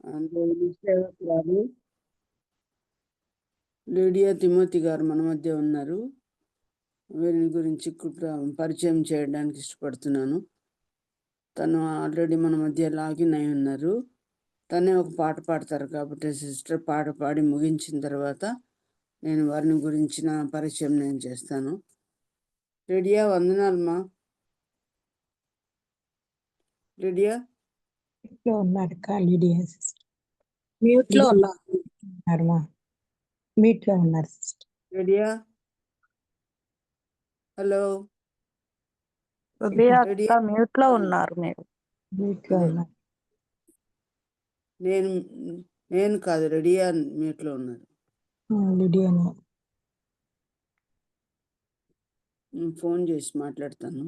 అందులో సేవకురాలు Lydia Timothy గారు మన మధ్య ఉన్నారు. వీరిని గురించి పరిచయం చేయడానికి ఇష్టపడుతున్నాను. తను ఆల్రెడీ మన మధ్య లాగిన్ అయి ఉన్నారు. తనే ఒక పాట పాడతారు కాబట్టి సిస్టర్ పాట పాడి ముగించిన తర్వాత నేను వారిని గురించిన పరిచయం నేను చేస్తాను. లీడియా, వందనాలమ్మా. లీడియా ఉన్నారు లీడియా సిస్టర్ మ్యూట్ లో ఉన్నారు మా మ్యూట్ లో ఉన్నారు sister. Lydia, hello Lydia mute లో ఉన్నారు మీరు. మ్యూట్ లో ఉన్నారు. నేను కాదు, లీడియా మ్యూట్ లో ఉన్నారు. లీడియాని ఫోన్ చేసి మాట్లాడతాను.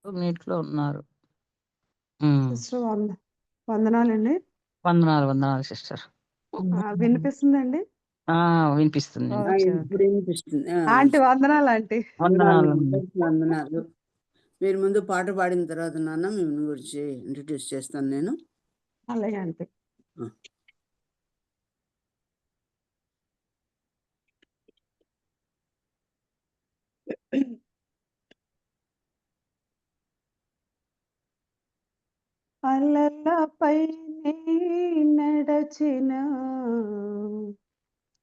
మ్యూట్ లో ఉన్నారు. సిస్టర్ వందనాలండి. వందనాలు సిస్టర్. వినిపిస్తుందండి? వినిపిస్తుంది. ఇప్పుడు వినిపిస్తుంది. ఆంటీ వందనాలు ఆంటీ. వందనాలు. మీరు ముందు పాట పాడిన తర్వాత నాన్న మిమ్మల్ని గురించి ఇంట్రడ్యూస్ చేస్తాను నేను. అలాగే ఆంటీ. అలలపై నడచిన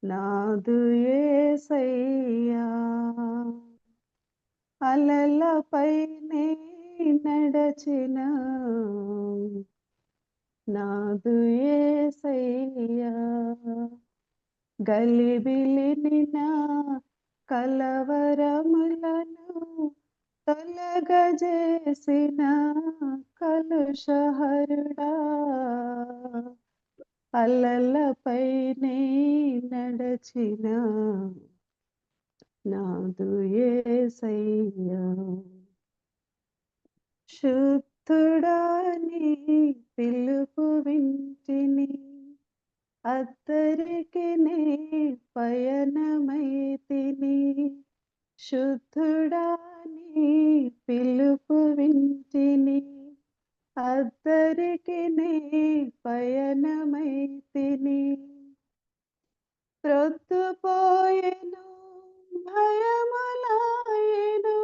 నాదు యేసయ్యా, అలలపై నడచిన నాదు యేసయ్యా, గలిబిలిని నా కలవరములను తొలగజేసిన కలుషహరుడా, అలలపై నడచిన నాదు యేసయ్యా, శుద్ధుడాని పిలుపు వింటిని అద్దరికి పయనమైతిని, శుద్ధుడాని పిలుపు వింటిని అద్దరికి పయనమైతిని, త్రొద్దుపోయెను భయములాయెను,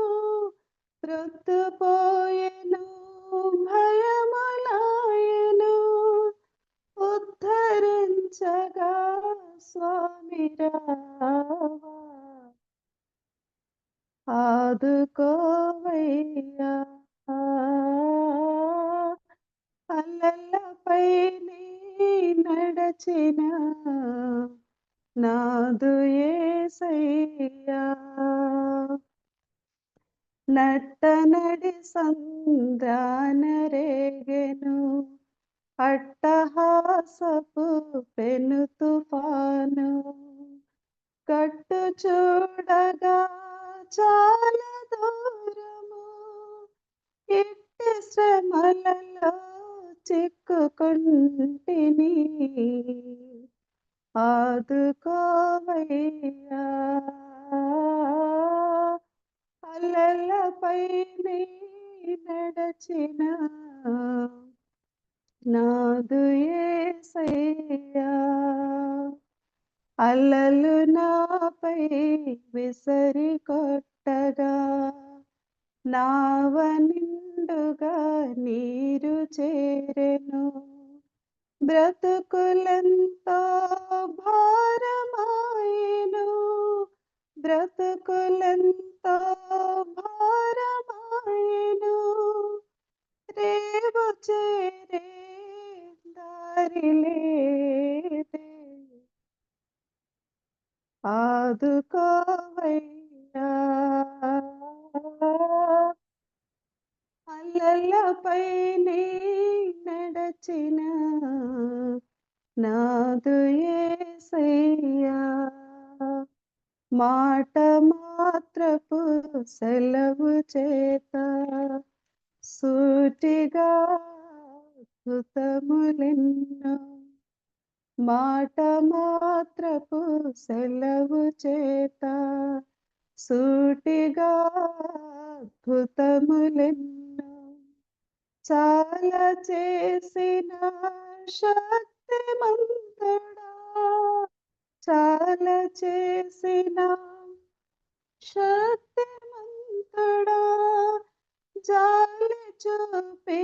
త్రొద్దుపోయెను భయములాయెను, ఉద్ధరించగా స్వామి రావా, ఆదుకోవయ్యా, అలలపై నడచిన నాదు యేసయ్యా, నట్టనడి సంద్రాన రేగెను అట్టహాసపు పెను తుఫాను, కట్టు చూడగా చాలా దూరము, ఇట్టి శ్రమలలో చిక్కుకుంటిని, ఆదుకోవయ్యా, అలలపై నడచిన నాదు యేసయ్యా, అలలు నాపై విసరి కొట్టగా నావ నిండుగా నీరు చేరెను, బ్రతుకులెంతో భారమాయెను, బ్రతుకులెంతో భారమాయెను, రేవు చేరే దారి లేదే, ఆదుకోవయ్యా, అలలపై నడచిన నాదు యేసయ్యా, మాట మాత్రపు సెలవు చేత సూటిగా అద్భుతములెన్నో, మాట మాత్రపు సెలవు చేత సూటిగా అద్భుతములెన్నో, చాలా చేసిన శక్తిమంతుడా, చాలా చేసిన శక్తిమంతుడా, జాలి చూపి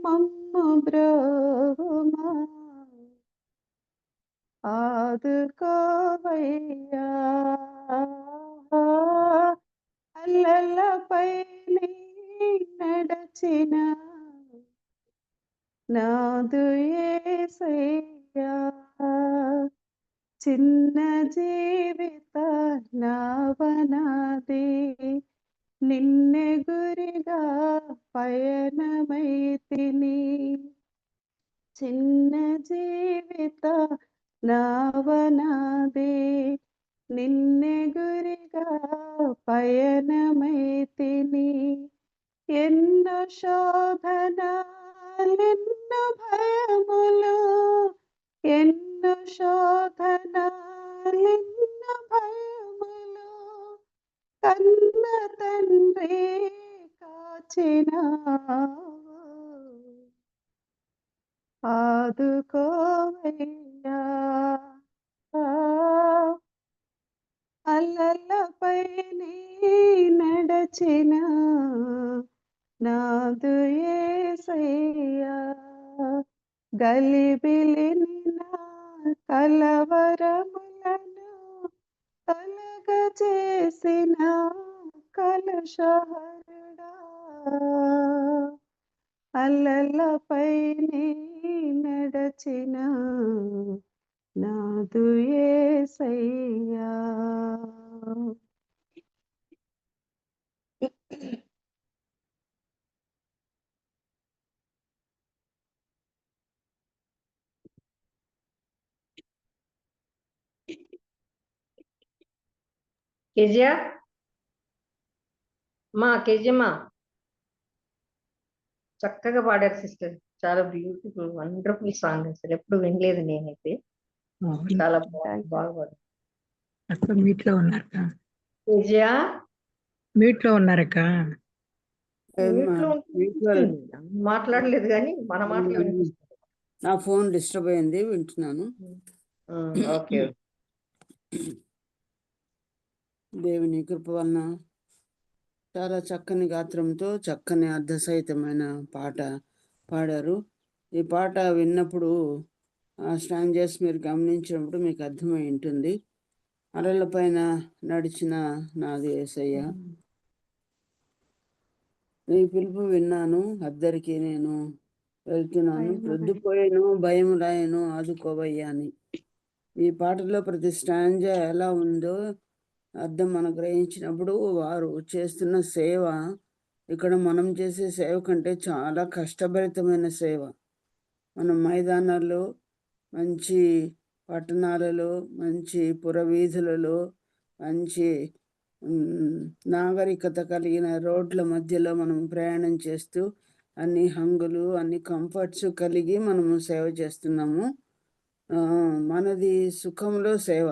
మమ్ము బ్రోవుమా, ఆదుకోవయ్యా. అల్లలపై నీ నడచిన నాదు యేసయ్యా, చిన్న జీవిత నావనాది, నిన్నె గురిగా పయనమైతిని. చిన్న జీవిత నావనాది, నిన్నె గురిగా పయనమైతిని. ఎన్నో శోధనలెన్నో భయములు, ఎన్నో శోధనలెన్నో భయములు, కన్న తండ్రి కాచినావు, ఆదుకోవయ్యా. అలలపై నీ నడచిన నాదు యేసయ్యా, గలిబిలిని నా కలవరములను తొలగజేసిన కలుషహరుడా, అలలపై నీ నడచిన నాదు యేసయ్యా. కేజియా కేజమ్మా చక్కగా పాడారు సిస్టర్. చాలా బ్యూటిఫుల్ వండర్ఫుల్ సాంగ్. అసలు ఎప్పుడు వినలేదు నేనైతే. చాలా బాగా పాడారు. అక్క మీట్ లో ఉన్నారక్క, కేజియా మీట్ లో ఉన్నారక్క. మాట్లాడలేదు కానీ మన మాటలు వినిపిస్తుంది. నా ఫోన్ డిస్టర్బ్ అయింది, వింటున్నాను. ఓకే. దేవుని కృప వలన చాలా చక్కని గాత్రంతో చక్కని అర్థసహితమైన పాట పాడారు. ఈ పాట విన్నప్పుడు ఆ స్టాంజర్స్ మీరు గమనించినప్పుడు మీకు అర్థమై ఉంటుంది. అలల పైన నడిచిన నాది యేసయ్య, నీ పిలుపు విన్నాను, అద్దరికి నేను వెళ్తున్నాను, ప్రొద్దుపోయాను భయములాయను ఆదుకోవయ్యా అని. ఈ పాటలో ప్రతి స్టాంజా ఎలా ఉందో అర్థం మనం గ్రహించినప్పుడు వారు చేస్తున్న సేవ ఇక్కడ మనం చేసే సేవ కంటే చాలా కష్టభరితమైన సేవ. మనం మైదానాల్లో, మంచి పట్టణాలలో, మంచి పురవీధులలో, మంచి నాగరికత కలిగిన రోడ్ల మధ్యలో మనం ప్రయాణం చేస్తూ అన్ని హంగులు, అన్ని కంఫర్ట్స్ కలిగి మనము సేవ చేస్తున్నాము. మనది సుఖంలో సేవ,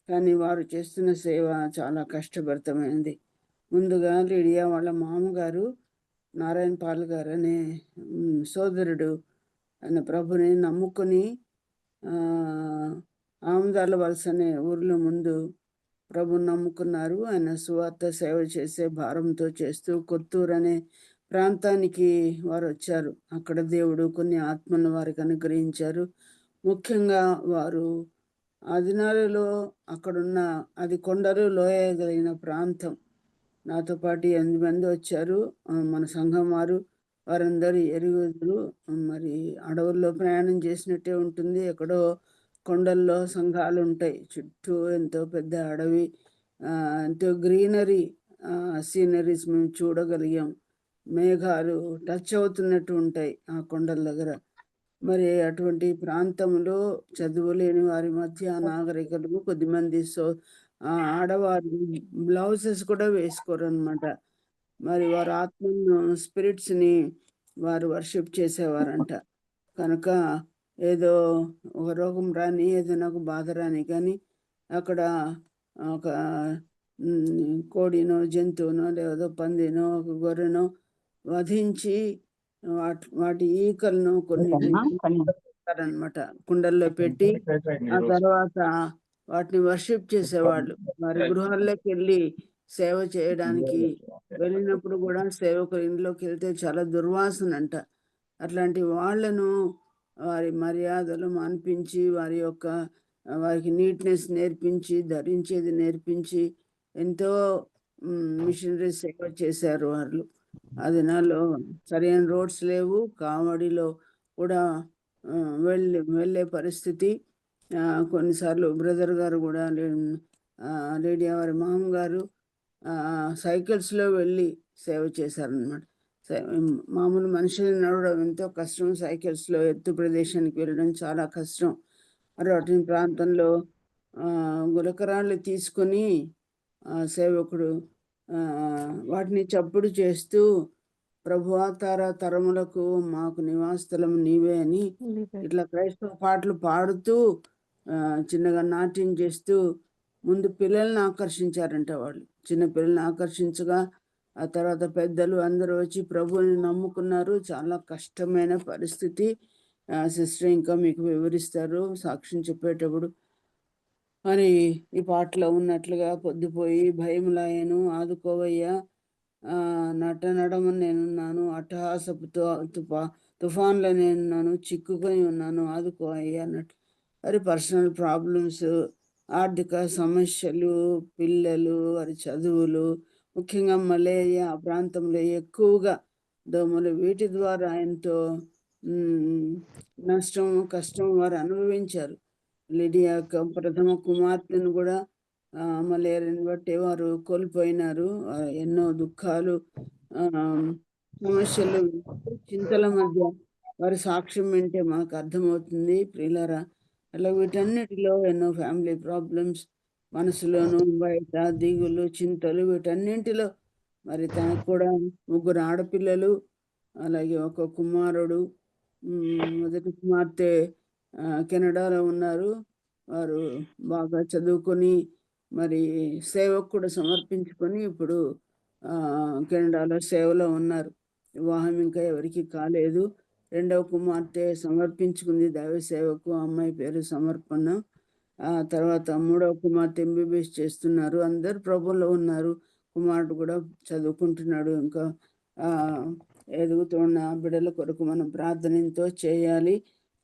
కానీ వారు చేస్తున్న సేవ చాలా కష్టభరితమైనది. ముందుగా లిడియా వాళ్ళ మామగారు నారాయణ పాల్ గారు అనే సోదరుడు ఆయన ప్రభుని నమ్ముకొని ఆముదాల వలస అనే ఊర్లో ముందు ప్రభుని నమ్ముకున్నారు. ఆయన సువార్త సేవ చేసే భారంతో చేస్తూ కొత్తూరు అనే ప్రాంతానికి వారు వచ్చారు. అక్కడ దేవుడు కొన్ని ఆత్మలను వారికి అనుగ్రహించారు. ముఖ్యంగా వారు ఆ దినాలలో అక్కడున్న అది కొండలు లోయ కలిగిన ప్రాంతం. నాతో పాటు 8 మంది వచ్చారు మన సంఘం వారు. వారందరూ ఎరుగుదురు. మరి అడవుల్లో ప్రయాణం చేసినట్టే ఉంటుంది. ఎక్కడో కొండల్లో సంఘాలు ఉంటాయి. చుట్టూ ఎంతో పెద్ద అడవి, ఎంతో గ్రీనరీ సీనరీస్ మేము చూడగలిగాం. మేఘాలు టచ్ అవుతున్నట్టు ఉంటాయి ఆ కొండల దగ్గర. మరి అటువంటి ప్రాంతంలో చదువు లేని వారి మధ్య నాగరికులు కొద్దిమంది ఆడవారు బ్లౌజెస్ కూడా వేసుకోరు అనమాట. మరి వారు ఆత్మను, స్పిరిట్స్ని వారు వర్షిప్ చేసేవారంట. కనుక ఏదో ఒక రోగం రాని, ఏదైనా ఒక బాధ రాని కానీ అక్కడ ఒక కోడినో, జంతువునో, లేదో పందినో, ఒక గొర్రెనో వధించి వాటి ఈకలను కొన్నిటిని పెడతారనమాట, కుండల్లో పెట్టి ఆ తర్వాత వాటిని వర్షిప్ చేసేవాళ్ళు. వారి గృహాల్లోకి వెళ్ళి సేవ చేయడానికి వెళ్ళినప్పుడు కూడా సేవకులు ఇంట్లోకి వెళ్తే చాలా దుర్వాసన అంట. అట్లాంటి వాళ్ళను వారి మర్యాదలు మాన్పించి వారికి నీట్నెస్ నేర్పించి ధరించేది నేర్పించి ఎంతో మిషనరీ సేవ చేశారు వాళ్ళు. ఆ దినాల్లో సరైన రోడ్స్ లేవు, కావడిలో కూడా వెళ్ళే పరిస్థితి. కొన్నిసార్లు బ్రదర్ గారు కూడా లేడీ వారి మామగారు సైకిల్స్లో వెళ్ళి సేవ చేశారనమాట. మామూలు మనుషులు నడవడం ఎంతో కష్టం, సైకిల్స్లో ఎత్తు ప్రదేశానికి వెళ్ళడం చాలా కష్టం. మరి అటు ప్రాంతంలో గులకరాళ్ళు తీసుకొని సేవకుడు వాటిని చప్పుడు చేస్తూ ప్రభువా తరములకు మాకు నివాసస్థలం నీవే అని ఇట్లా క్రైస్తవ పాటలు పాడుతూ చిన్నగా నాట్యం చేస్తూ ముందు పిల్లల్ని ఆకర్షించారంట. వాళ్ళు చిన్న పిల్లల్ని ఆకర్షించగా ఆ తర్వాత పెద్దలు అందరూ వచ్చి ప్రభువుని నమ్ముకున్నారు. చాలా కష్టమైన పరిస్థితి. సిస్టర్ ఇంకా మీకు వివరిస్తారు సాక్ష్యం చెప్పేటప్పుడు. మరి ఈ పాటలో ఉన్నట్లుగా పొద్దుపోయి భయములాయను ఆదుకోవయ్యా, నడమని నేనున్నాను, అట్టహాసపు తుఫాన్లో నేనున్నాను, చిక్కుకొని ఉన్నాను, ఆదుకోవయ్యా అన్నట్టు. మరి పర్సనల్ ప్రాబ్లమ్స్, ఆర్థిక సమస్యలు, పిల్లలు, వారి చదువులు, ముఖ్యంగా మలేరియా ఆ ప్రాంతంలో ఎక్కువగా దోమలు, వీటి ద్వారా ఎంతో నష్టం కష్టం వారు అనుభవించారు. లిడియా ప్రథమ కుమార్తెను కూడా మలేరియాని బట్టి వారు కోల్పోయినారు. ఎన్నో దుఃఖాలు, సమస్యలు, చింతల మధ్య వారి సాక్ష్యం వింటే మనకు అర్థమవుతుంది ప్రియులారా. అలా వీటన్నిటిలో ఎన్నో ఫ్యామిలీ ప్రాబ్లమ్స్, మనసులోను బయట దిగులు, చింతలు, వీటన్నింటిలో మరి తనకు కూడా 3 ఆడపిల్లలు, అలాగే ఒక కుమారుడు. మొదటి కుమార్తె కెనడాలో ఉన్నారు. వారు బాగా చదువుకొని మరి సేవకు కూడా సమర్పించుకొని ఇప్పుడు కెనడాలో సేవలో ఉన్నారు. వివాహం ఇంకా ఎవరికి కాలేదు. రెండవ కుమార్తె సమర్పించుకుంది దైవ సేవకు, అమ్మాయి పేరు సమర్పణ. ఆ తర్వాత మూడవ కుమార్తె MBBS చేస్తున్నారు. అందరు ప్రభువులో ఉన్నారు. కుమారుడు కూడా చదువుకుంటున్నాడు. ఇంకా ఎదుగుతున్న బిడ్డల కొరకు మనం ప్రార్థనతో చేయాలి.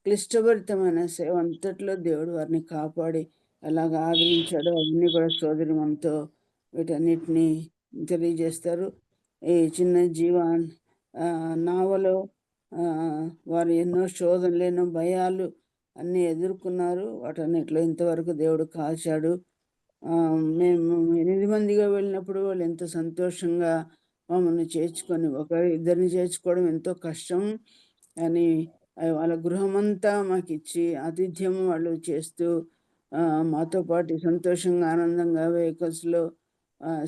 క్లిష్టభరితమైన సేవ అంతట్లో దేవుడు వారిని కాపాడి ఎలాగ ఆదరించాడో అవన్నీ కూడా సోదరి మనతో వీటన్నిటిని తెలియజేస్తారు. ఈ చిన్న నావలో వారు ఎన్నో శోధనలు, ఎన్నో భయాలు అన్నీ ఎదుర్కొన్నారు. వాటన్నిటిలో ఇంతవరకు దేవుడు కాల్చాడు. మేము 8 మందిగా వెళ్ళినప్పుడు వాళ్ళు ఎంతో సంతోషంగా మమ్మల్ని చేర్చుకొని, ఇద్దరిని చేర్చుకోవడం ఎంతో కష్టం అని వాళ్ళ గృహమంతా మాకు ఇచ్చి ఆతిథ్యం వాళ్ళు చేస్తూ మాతో పాటు సంతోషంగా ఆనందంగా వెహికల్స్లో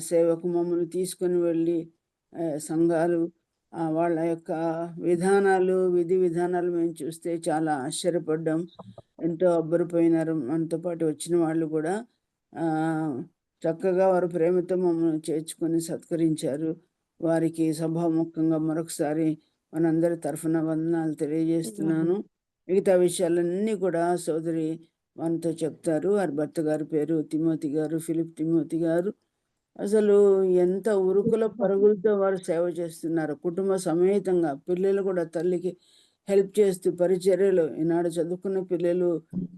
సేవకు మమ్మల్ని తీసుకొని వెళ్ళి సంఘాలు వాళ్ళ యొక్క విధి విధానాలు మేము చూస్తే చాలా ఆశ్చర్యపడ్డాం. ఎంతో అబ్బరిపోయినారు. మనతో పాటు వచ్చిన వాళ్ళు కూడా చక్కగా వారు ప్రేమతో మమ్మల్ని చేర్చుకొని సత్కరించారు. వారికి సభాముఖంగా మరొకసారి మనందరి తరఫున వందనాలు తెలియజేస్తున్నాను. మిగతా విషయాలన్నీ కూడా సోదరి మనతో చెప్తారు. వారి భర్త గారి పేరు తిమోతి గారు, ఫిలిప్ తిమోతి గారు. అసలు ఎంత ఉరుకుల పరుగులతో వారు సేవ చేస్తున్నారు. కుటుంబ సమేతంగా పిల్లలు కూడా తల్లికి హెల్ప్ చేస్తూ పరిచర్యలు. ఈనాడు చదువుకున్న పిల్లలు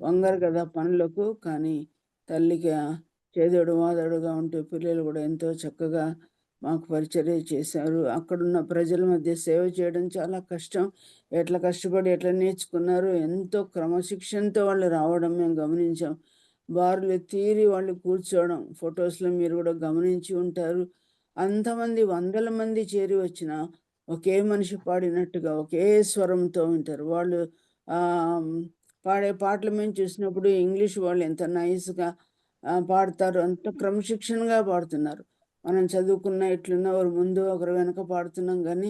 వంగరు కదా పనులకు, కానీ తల్లికి చేదోడు వాదోడుగా ఉంటూ పిల్లలు కూడా ఎంతో చక్కగా మాకు పరిచర్య చేశారు. అక్కడున్న ప్రజల మధ్య సేవ చేయడం చాలా కష్టం. ఎట్లా కష్టపడి ఎట్లా నేర్చుకున్నారు, ఎంతో క్రమశిక్షణతో వాళ్ళు రావడం మేము గమనించాం. బారులు తీరి వాళ్ళు కూర్చోవడం ఫొటోస్లో మీరు కూడా గమనించి ఉంటారు. అంతమంది 100ల మంది చేరి వచ్చిన ఒకే మనిషి పాడినట్టుగా ఒకే స్వరంతో ఉంటారు. వాళ్ళు పాడే పాటలు మేము చూసినప్పుడు ఇంగ్లీష్ వాళ్ళు ఎంత నైస్గా పాడతారు, అంత క్రమశిక్షణగా పాడుతున్నారు. మనం చదువుకున్న ఇట్లున్న ఒకరు ముందు ఒకరు వెనక పాడుతున్నాం, కానీ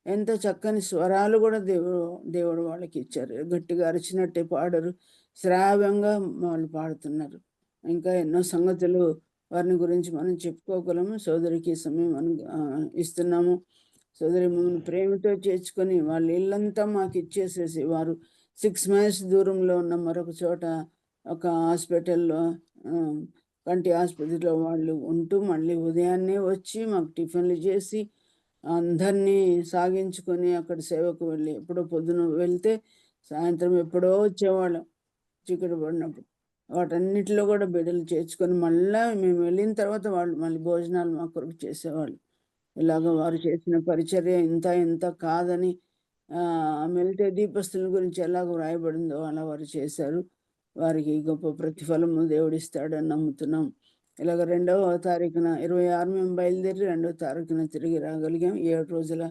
ఎంత చక్కని స్వరాలు కూడా దేవుడు వాళ్ళకి ఇచ్చారు. గట్టిగా అరిచినట్టే పాడరు, శ్రావ్యంగా వాళ్ళు పాడుతున్నారు. ఇంకా ఎన్నో సంగతులు వారిని గురించి మనం చెప్పుకోగలము. సోదరికి సమయం ఇస్తున్నాము. సోదరి మమ్మల్ని ప్రేమతో చేర్చుకొని వాళ్ళ ఇల్లంతా మాకు ఇచ్చేసేసి వారు 6 మైల్స్ దూరంలో ఉన్న మరొక చోట ఒక హాస్పిటల్లో కంటి ఆసుపత్రిలో వాళ్ళు ఉంటూ మళ్ళీ ఉదయాన్నే వచ్చి మాకు టిఫిన్లు చేసి అందరినీ సాగించుకొని అక్కడ సేవకు వెళ్ళి ఎప్పుడో పొద్దున వెళ్తే సాయంత్రం ఎప్పుడో వచ్చేవాళ్ళం చీకటి పడినప్పుడు. వాటన్నిటిలో కూడా బిడ్డలు చేర్చుకొని మళ్ళా మేము వెళ్ళిన తర్వాత వాళ్ళు మళ్ళీ భోజనాలు మా కొరకు చేసేవాళ్ళు. ఇలాగ వారు చేసిన పరిచర్య ఇంత కాదని మెల్టే దీపస్తుల గురించి ఎలాగ వ్రాయబడిందో అలా వారు చేశారు. వారికి గొప్ప ప్రతిఫలము దేవుడిస్తాడని నమ్ముతున్నాం. ఇలాగ 2వ తారీఖున 26 మేము బయలుదేరి 2వ తారీఖున తిరిగి రాగలిగాం. 7 రోజుల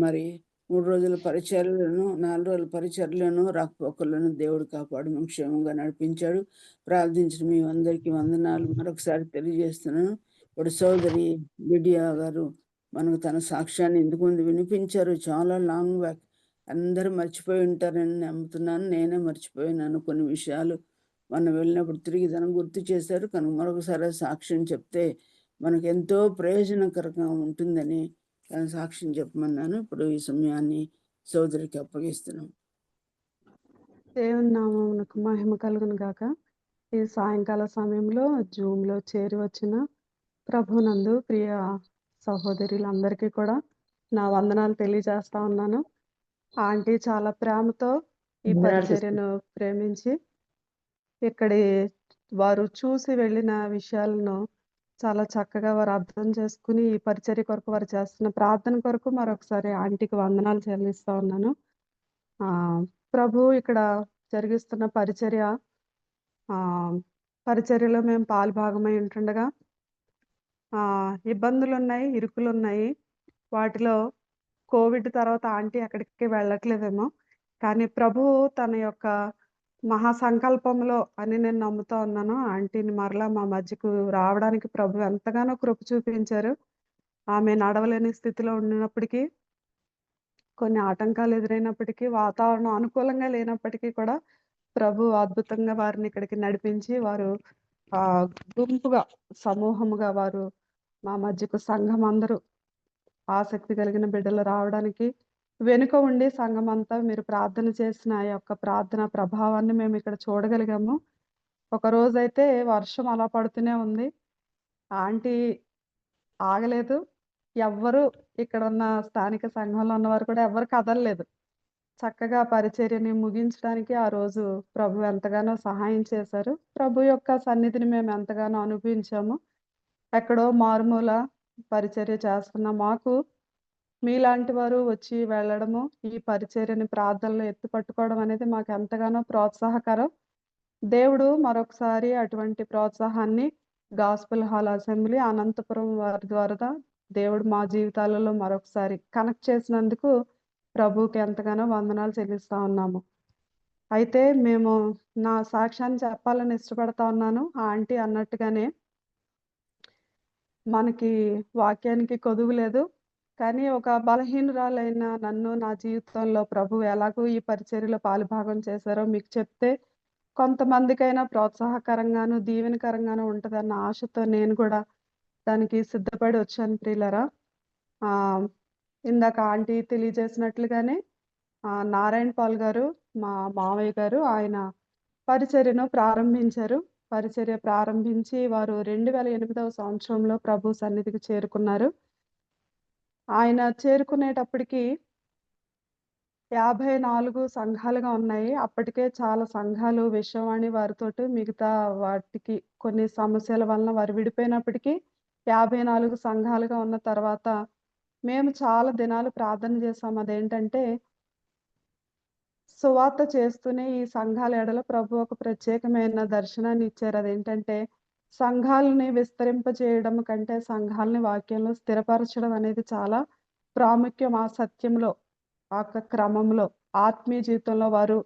మరి 3 రోజుల పరిచర్యలను 4 రోజుల పరిచర్యలను రాకపోకలను దేవుడు కాపాడు మేము క్షేమంగా నడిపించాడు. ప్రార్థించిన మీ అందరికీ వందనాలు మరొకసారి తెలియజేస్తున్నాను. ఇప్పుడు సోదరి లిడియా గారు మనకు తన సాక్ష్యాన్ని ఇంతకు ముందు వినిపించారు. చాలా లాంగ్ బ్యాక్ అందరూ మర్చిపోయి ఉంటారని నమ్ముతున్నాను. నేనే మర్చిపోయినాను కొన్ని విషయాలు. మనం వెళ్ళినప్పుడు తిరిగి తను గుర్తు చేశారు. కనుక మరొకసారి సాక్ష్యం చెప్తే మనకు ఎంతో ప్రయోజనకరంగా ఉంటుందని తన సాక్ష్యం చెప్పమన్నాను. ఇప్పుడు ఈ సమయాన్ని సోదరికి అప్పగిస్తున్నాం. దేవుని నామమునకు మహిమ కలుగును గాక. ఈ సాయంకాల సమయంలో జూమ్లో చేరి వచ్చిన ప్రభునందు ప్రియ సహోదరులందరికీ కూడా నా వందనాలు తెలియజేస్తా ఉన్నాను. ఆంటీ చాలా ప్రేమతో ఈ పరిచర్యను ప్రేమించి ఇక్కడి వారు చూసి వెళ్ళిన విషయాలను చాలా చక్కగా వారు అర్థం చేసుకుని ఈ పరిచర్య కొరకు వారు చేస్తున్న ప్రార్థన కొరకు మరొకసారి ఆంటీకి వందనాలు చెల్లిస్తా ఉన్నాను. ప్రభు ఇక్కడ జరిగిస్తున్న పరిచర్యలో మేము పాలుభాగమై ఉంటుండగా ఇబ్బందులు ఉన్నాయి, ఇరుకులు ఉన్నాయి. వాటిలో కోవిడ్ తర్వాత ఆంటీ ఎక్కడికి వెళ్ళట్లేదేమో, కానీ ప్రభువు తన యొక్క మహాసంకల్పంలో అని నేను నమ్ముతా ఉన్నాను. ఆంటీని మరలా మా మధ్యకు రావడానికి ప్రభు ఎంతగానో కృప చూపించారు. ఆమె నడవలేని స్థితిలో ఉన్నప్పటికీ, కొన్ని ఆటంకాలు ఎదురైనప్పటికీ, వాతావరణం అనుకూలంగా లేనప్పటికీ కూడా ప్రభు అద్భుతంగా వారిని ఇక్కడికి నడిపించి వారు గుంపుగా సమూహముగా వారు మా మధ్యకు సంఘం అందరూ ఆసక్తి కలిగిన బిడ్డలు రావడానికి వెనుక ఉండి సంఘం అంతా మీరు ప్రార్థన చేసిన ఆ యొక్క ప్రార్థన ప్రభావాన్ని మేము ఇక్కడ చూడగలిగాము. ఒక రోజైతే వర్షం అలా పడుతూనే ఉంది. ఆంటీ ఆగలేదు. ఎవ్వరు ఇక్కడ ఉన్న స్థానిక సంఘంలో ఉన్నవారు కూడా ఎవ్వరు కదలలేదు. చక్కగా పరిచర్యని ముగించడానికి ఆ రోజు ప్రభు ఎంతగానో సహాయం చేశారు. ప్రభు యొక్క సన్నిధిని మేము ఎంతగానో అనుభవించాము. ఎక్కడో మారుమూల పరిచర్య చేస్తున్న మాకు మీలాంటి వారు వచ్చి వెళ్ళడము, ఈ పరిచర్యని ప్రార్థనలో ఎత్తుపట్టుకోవడం అనేది మాకు ఎంతగానో ప్రోత్సాహకరం. దేవుడు మరొకసారి అటువంటి ప్రోత్సాహాన్ని గాస్పుల్ హాల్ అసెంబ్లీ అనంతపురం వారి ద్వారా దేవుడు మా జీవితాలలో మరొకసారి కనెక్ట్ చేసినందుకు ప్రభువుకి ఎంతగానో వందనాలు చెల్లిస్తా ఉన్నాము. అయితే మేము నా సాక్ష్యాన్ని చెప్పాలని ఇష్టపడతా ఉన్నాను. ఆంటీ అన్నట్టుగానే మనకి వాక్యానికి కొదువు లేదు, కానీ ఒక బలహీనురాలైన నన్ను నా జీవితంలో ప్రభు ఎలాగో ఈ పరిచర్యలో పాలుభాగం చేశారో మీకు చెప్తే కొంతమందికైనా ప్రోత్సాహకరంగాను దీవెనకరంగాను ఉంటుందన్న ఆశతో నేను కూడా దానికి సిద్ధపడి వచ్చాను. ప్రియులరా, ఇందాక ఆంటీ తెలియజేసినట్లుగానే నారాయణ పాల్ గారు మా మావయ్య గారు ఆయన పరిచర్యను ప్రారంభించారు. పరిచర్య ప్రారంభించి వారు 2008వ సంవత్సరంలో ప్రభు సన్నిధికి చేరుకున్నారు. ఆయన చేరుకునేటప్పటికి 54 సంఘాలుగా ఉన్నాయి. అప్పటికే చాలా సంఘాలు విషయవాణి వారితోటి మిగతా వాటికి కొన్ని సమస్యల వలన వారు విడిపోయినప్పటికీ 54 సంఘాలుగా ఉన్న తర్వాత మేము చాలా దినాలు ప్రార్థన చేసాం. అదేంటంటే సువార్త చేస్తూనే ఈ సంఘాల ఎడల ప్రభు ఒక ప్రత్యేకమైన దర్శనాన్ని ఇచ్చారు. అదేంటంటే సంఘాలని విస్తరింపజేయడం కంటే సంఘాలని వాక్యంలో స్థిరపరచడం అనేది చాలా ప్రాముఖ్యం. ఆ సత్యంలో ఆ క్రమంలో ఆత్మీయ జీవితంలో వారు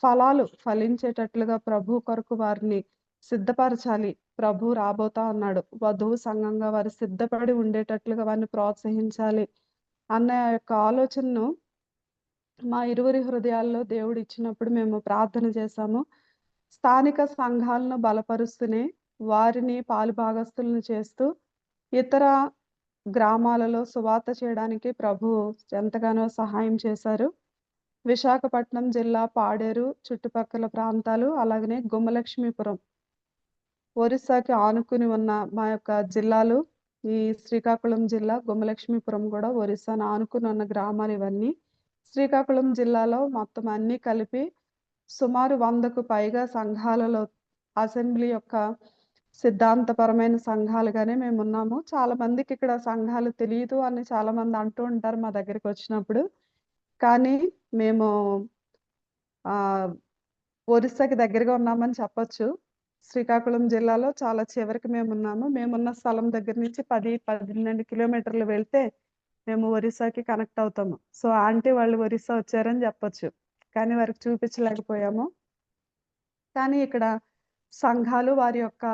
ఫలాలు ఫలించేటట్లుగా ప్రభు కొరకు వారిని సిద్ధపరచాలి. ప్రభు రాబోతా ఉన్నాడు, వధువు సంఘంగా వారు సిద్ధపడి ఉండేటట్లుగా వారిని ప్రోత్సహించాలి అన్న యొక్క ఆలోచనను మా ఇరువురి హృదయాల్లో దేవుడు ఇచ్చినప్పుడు మేము ప్రార్థన చేశాము. స్థానిక సంఘాలను బలపరుస్తూనే వారిని పాలుభాగస్తులను చేస్తూ ఇతర గ్రామాలలో సువార్త చేయడానికి ప్రభువు ఎంతగానో సహాయం చేశారు. విశాఖపట్నం జిల్లా పాడేరు చుట్టుపక్కల ప్రాంతాలు, అలాగనే గుమ్మలక్ష్మీపురం, ఒరిస్సాకి ఆనుకుని ఉన్న మా యొక్క జిల్లాలు. ఈ శ్రీకాకుళం జిల్లా, గుమ్మలక్ష్మీపురం కూడా ఒరిస్సాను ఆనుకుని ఉన్న గ్రామాలు ఇవన్నీ. శ్రీకాకుళం జిల్లాలో మొత్తం అన్నీ కలిపి సుమారు 100కు పైగా సంఘాలలో అసెంబ్లీ యొక్క సిద్ధాంతపరమైన సంఘాలుగానే మేము ఉన్నాము. చాలా మందికి ఇక్కడ సంఘాలు తెలియదు అని చాలా మంది అంటూ ఉంటారు మా దగ్గరికి వచ్చినప్పుడు. కానీ మేము ఒరిస్సాకి దగ్గరగా ఉన్నామని చెప్పొచ్చు. శ్రీకాకుళం జిల్లాలో చాలా చివరికి మేమున్నాము. మేమున్న స్థలం దగ్గర నుంచి 10-12 కిలోమీటర్లు వెళ్తే మేము ఒరిస్సాకి కనెక్ట్ అవుతాము. సో ఆంటీ వాళ్ళు ఒరిస్సా వచ్చారని చెప్పొచ్చు, కానీ వారికి చూపించలేకపోయాము. కానీ ఇక్కడ సంఘాలు వారి యొక్క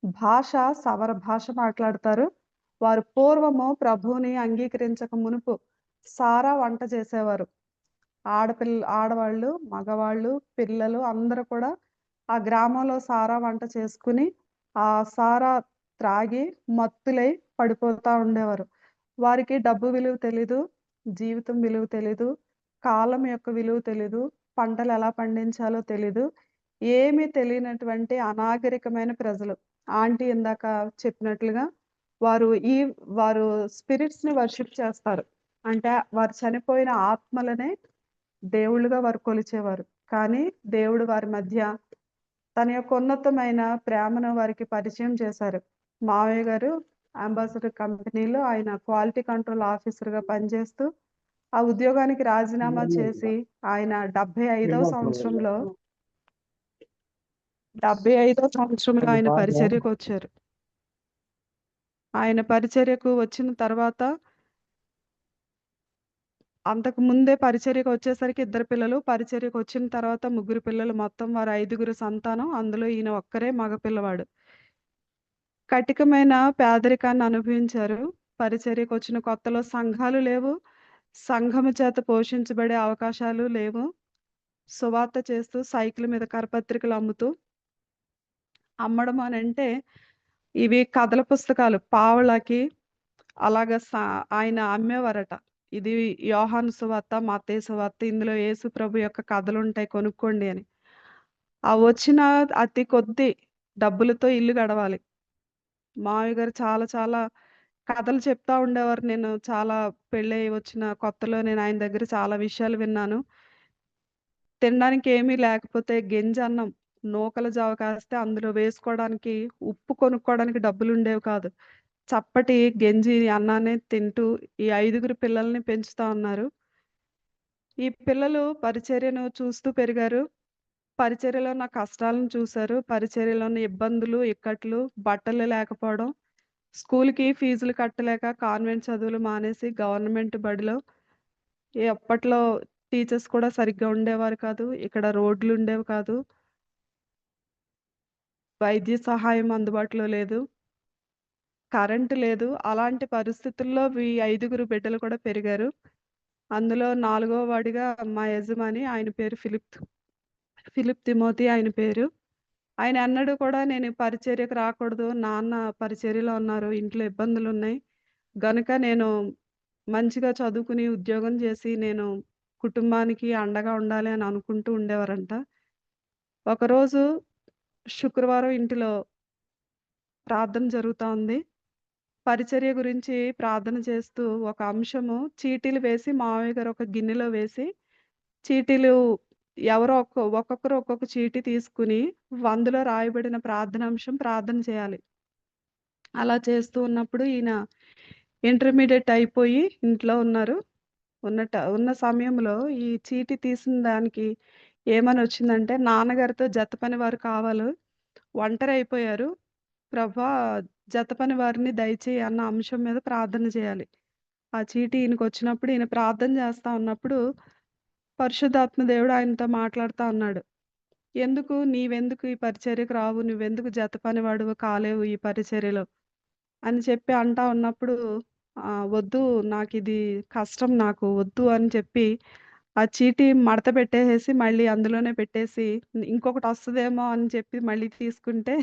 భాష సవర భాష మాట్లాడతారు. వారు పూర్వము ప్రభువుని అంగీకరించక మునుపు సారా వంట చేసేవారు. ఆడవాళ్ళు, మగవాళ్ళు, పిల్లలు అందరూ కూడా ఆ గ్రామంలో సారా వంట చేసుకుని ఆ సారా త్రాగి మత్తులై పడిపోతా ఉండేవారు. వారికి డబ్బు విలువ తెలీదు, జీవితం విలువ తెలీదు, కాలం యొక్క విలువ తెలీదు, పంటలు ఎలా పండించాలో తెలీదు. ఏమీ తెలియనటువంటి అనాగరికమైన ప్రజలు. ఆంటీ ఇందాక చెప్పినట్లుగా వారు స్పిరిట్స్ ని వర్షిప్ చేస్తారు. అంటే వారు చనిపోయిన ఆత్మలనే దేవుళ్ళుగా వారు కొలిచేవారు. కానీ దేవుడు వారి మధ్య తన యొక్క ఉన్నతమైన ప్రేమను వారికి పరిచయం చేశారు. మావయ్య గారు అంబాసిడర్ కంపెనీలో ఆయన క్వాలిటీ కంట్రోల్ ఆఫీసర్గా పనిచేస్తూ ఆ ఉద్యోగానికి రాజీనామా చేసి ఆయన 75వ సంవత్సరంలో ఆయన పరిచర్యకు వచ్చారు. ఆయన పరిచర్యకు వచ్చిన తర్వాత అంతకు ముందే పరిచర్యకు వచ్చేసరికి 2 పిల్లలు, పరిచర్యకు వచ్చిన తర్వాత 3 పిల్లలు, మొత్తం వారు 5గురు సంతానం. అందులో ఈయన ఒక్కరే మగ పిల్లవాడు. కటికమైన పేదరికాన్ని అనుభవించారు. పరిచర్యకు వచ్చిన కొత్తలో సంఘాలు లేవు, సంఘము చేత పోషించబడే అవకాశాలు లేవు. సువార్త చేస్తూ సైకిల్ మీద కరపత్రికలు అమ్మడం అని అంటే ఇవి కథల పుస్తకాలు పావలాకి అలాగా ఆయన అమ్మేవారట. ఇది యోహాను సువార్త, మత్తయి సువార్త, ఇందులో యేసు ప్రభు యొక్క కథలు ఉంటాయి, కొనుక్కోండి అని. ఆ వచ్చిన అతి కొద్ది డబ్బులతో ఇల్లు గడవాలి. మావయ్య గారు చాలా చాలా కథలు చెప్తా ఉండేవారు. నేను చాలా పెళ్ళై వచ్చిన కొత్తలో నేను ఆయన దగ్గర చాలా విషయాలు విన్నాను. తినడానికి ఏమీ లేకపోతే గెంజన్నం, నూకల జావ కాస్తే అందులో వేసుకోవడానికి ఉప్పు కొనుక్కోవడానికి డబ్బులు ఉండేవి కాదు. చప్పటి గెంజి అన్నాన్ని తింటూ ఈ 5గురు పిల్లల్ని పెంచుతా ఉన్నారు. ఈ పిల్లలు పరిచర్యను చూస్తూ పెరిగారు. పరిచర్యలో ఉన్న కష్టాలను చూశారు. పరిచర్యలో ఉన్న ఇబ్బందులు, ఇక్కట్లు, బట్టలు లేకపోవడం, స్కూల్‌కి ఫీజులు కట్టలేక కాన్వెంట్ చదువులు మానేసి గవర్నమెంట్ బడిలో అప్పట్లో టీచర్స్ కూడా సరిగ్గా ఉండేవారు కాదు. ఇక్కడ రోడ్లు ఉండేవి కాదు. వైద్య సహాయం అందుబాటులో లేదు. కరెంట్ లేదు. అలాంటి పరిస్థితుల్లో ఈ 5గురు బిడ్డలు కూడా పెరిగారు. అందులో 4వ వాడిగా మా యజమాని, ఆయన పేరు ఫిలిప్ తిమోతి ఆయన పేరు. ఆయన అన్నడు కూడా నేను పరిచర్యకు రాకూడదు. నాన్న పరిచర్యలో ఉన్నారు. ఇంట్లో ఇబ్బందులున్నాయి. గనుక నేను మంచిగా చదువుకుని ఉద్యోగం చేసి నేను కుటుంబానికి అండగా ఉండాలి అని అనుకుంటూ ఉండేవారంట. ఒకరోజు శుక్రవారం ఇంటిలో ప్రార్థన జరుగుతా ఉంది. పరిచర్య గురించి ప్రార్థన చేస్తూ ఒక అంశము చీటీలు వేసి మావయ్య గారు ఒక గిన్నెలో వేసి చీటీలు ఎవరో ఒక్కొక్కరు ఒక్కొక్క చీటీ తీసుకుని 100లో రాయబడిన ప్రార్థనాంశం ప్రార్థన చేయాలి. అలా చేస్తూ ఉన్నప్పుడు ఈయన ఇంటర్మీడియట్ అయిపోయి ఇంట్లో ఉన్నారు. ఉన్న సమయంలో ఈ చీటీ తీసిన దానికి ఏమని వచ్చిందంటే, నాన్నగారితో జత పని వారు కావాలి, ఒంటరి అయిపోయారు, ప్రభా జత పని వారిని దయచేయి అన్న అంశం మీద ప్రార్థన చేయాలి. ఆ చీటీ ఈయనకు వచ్చినప్పుడు ఈయన ప్రార్థన చేస్తా ఉన్నప్పుడు పరిశుద్ధాత్మ దేవుడు ఆయనతో మాట్లాడుతా ఉన్నాడు. నీవెందుకు ఈ పరిచర్యకు రావు, నువ్వెందుకు జత పనివాడువు కాలేవు ఈ పరిచర్యలో అని చెప్పి అంటా ఉన్నప్పుడు వద్దు, నాకు ఇది కష్టం, నాకు వద్దు అని చెప్పి ఆ చీటీ మడత పెట్టేసి మళ్ళీ అందులోనే పెట్టేసి ఇంకొకటి వస్తుందేమో అని చెప్పి మళ్ళీ తీసుకుంటే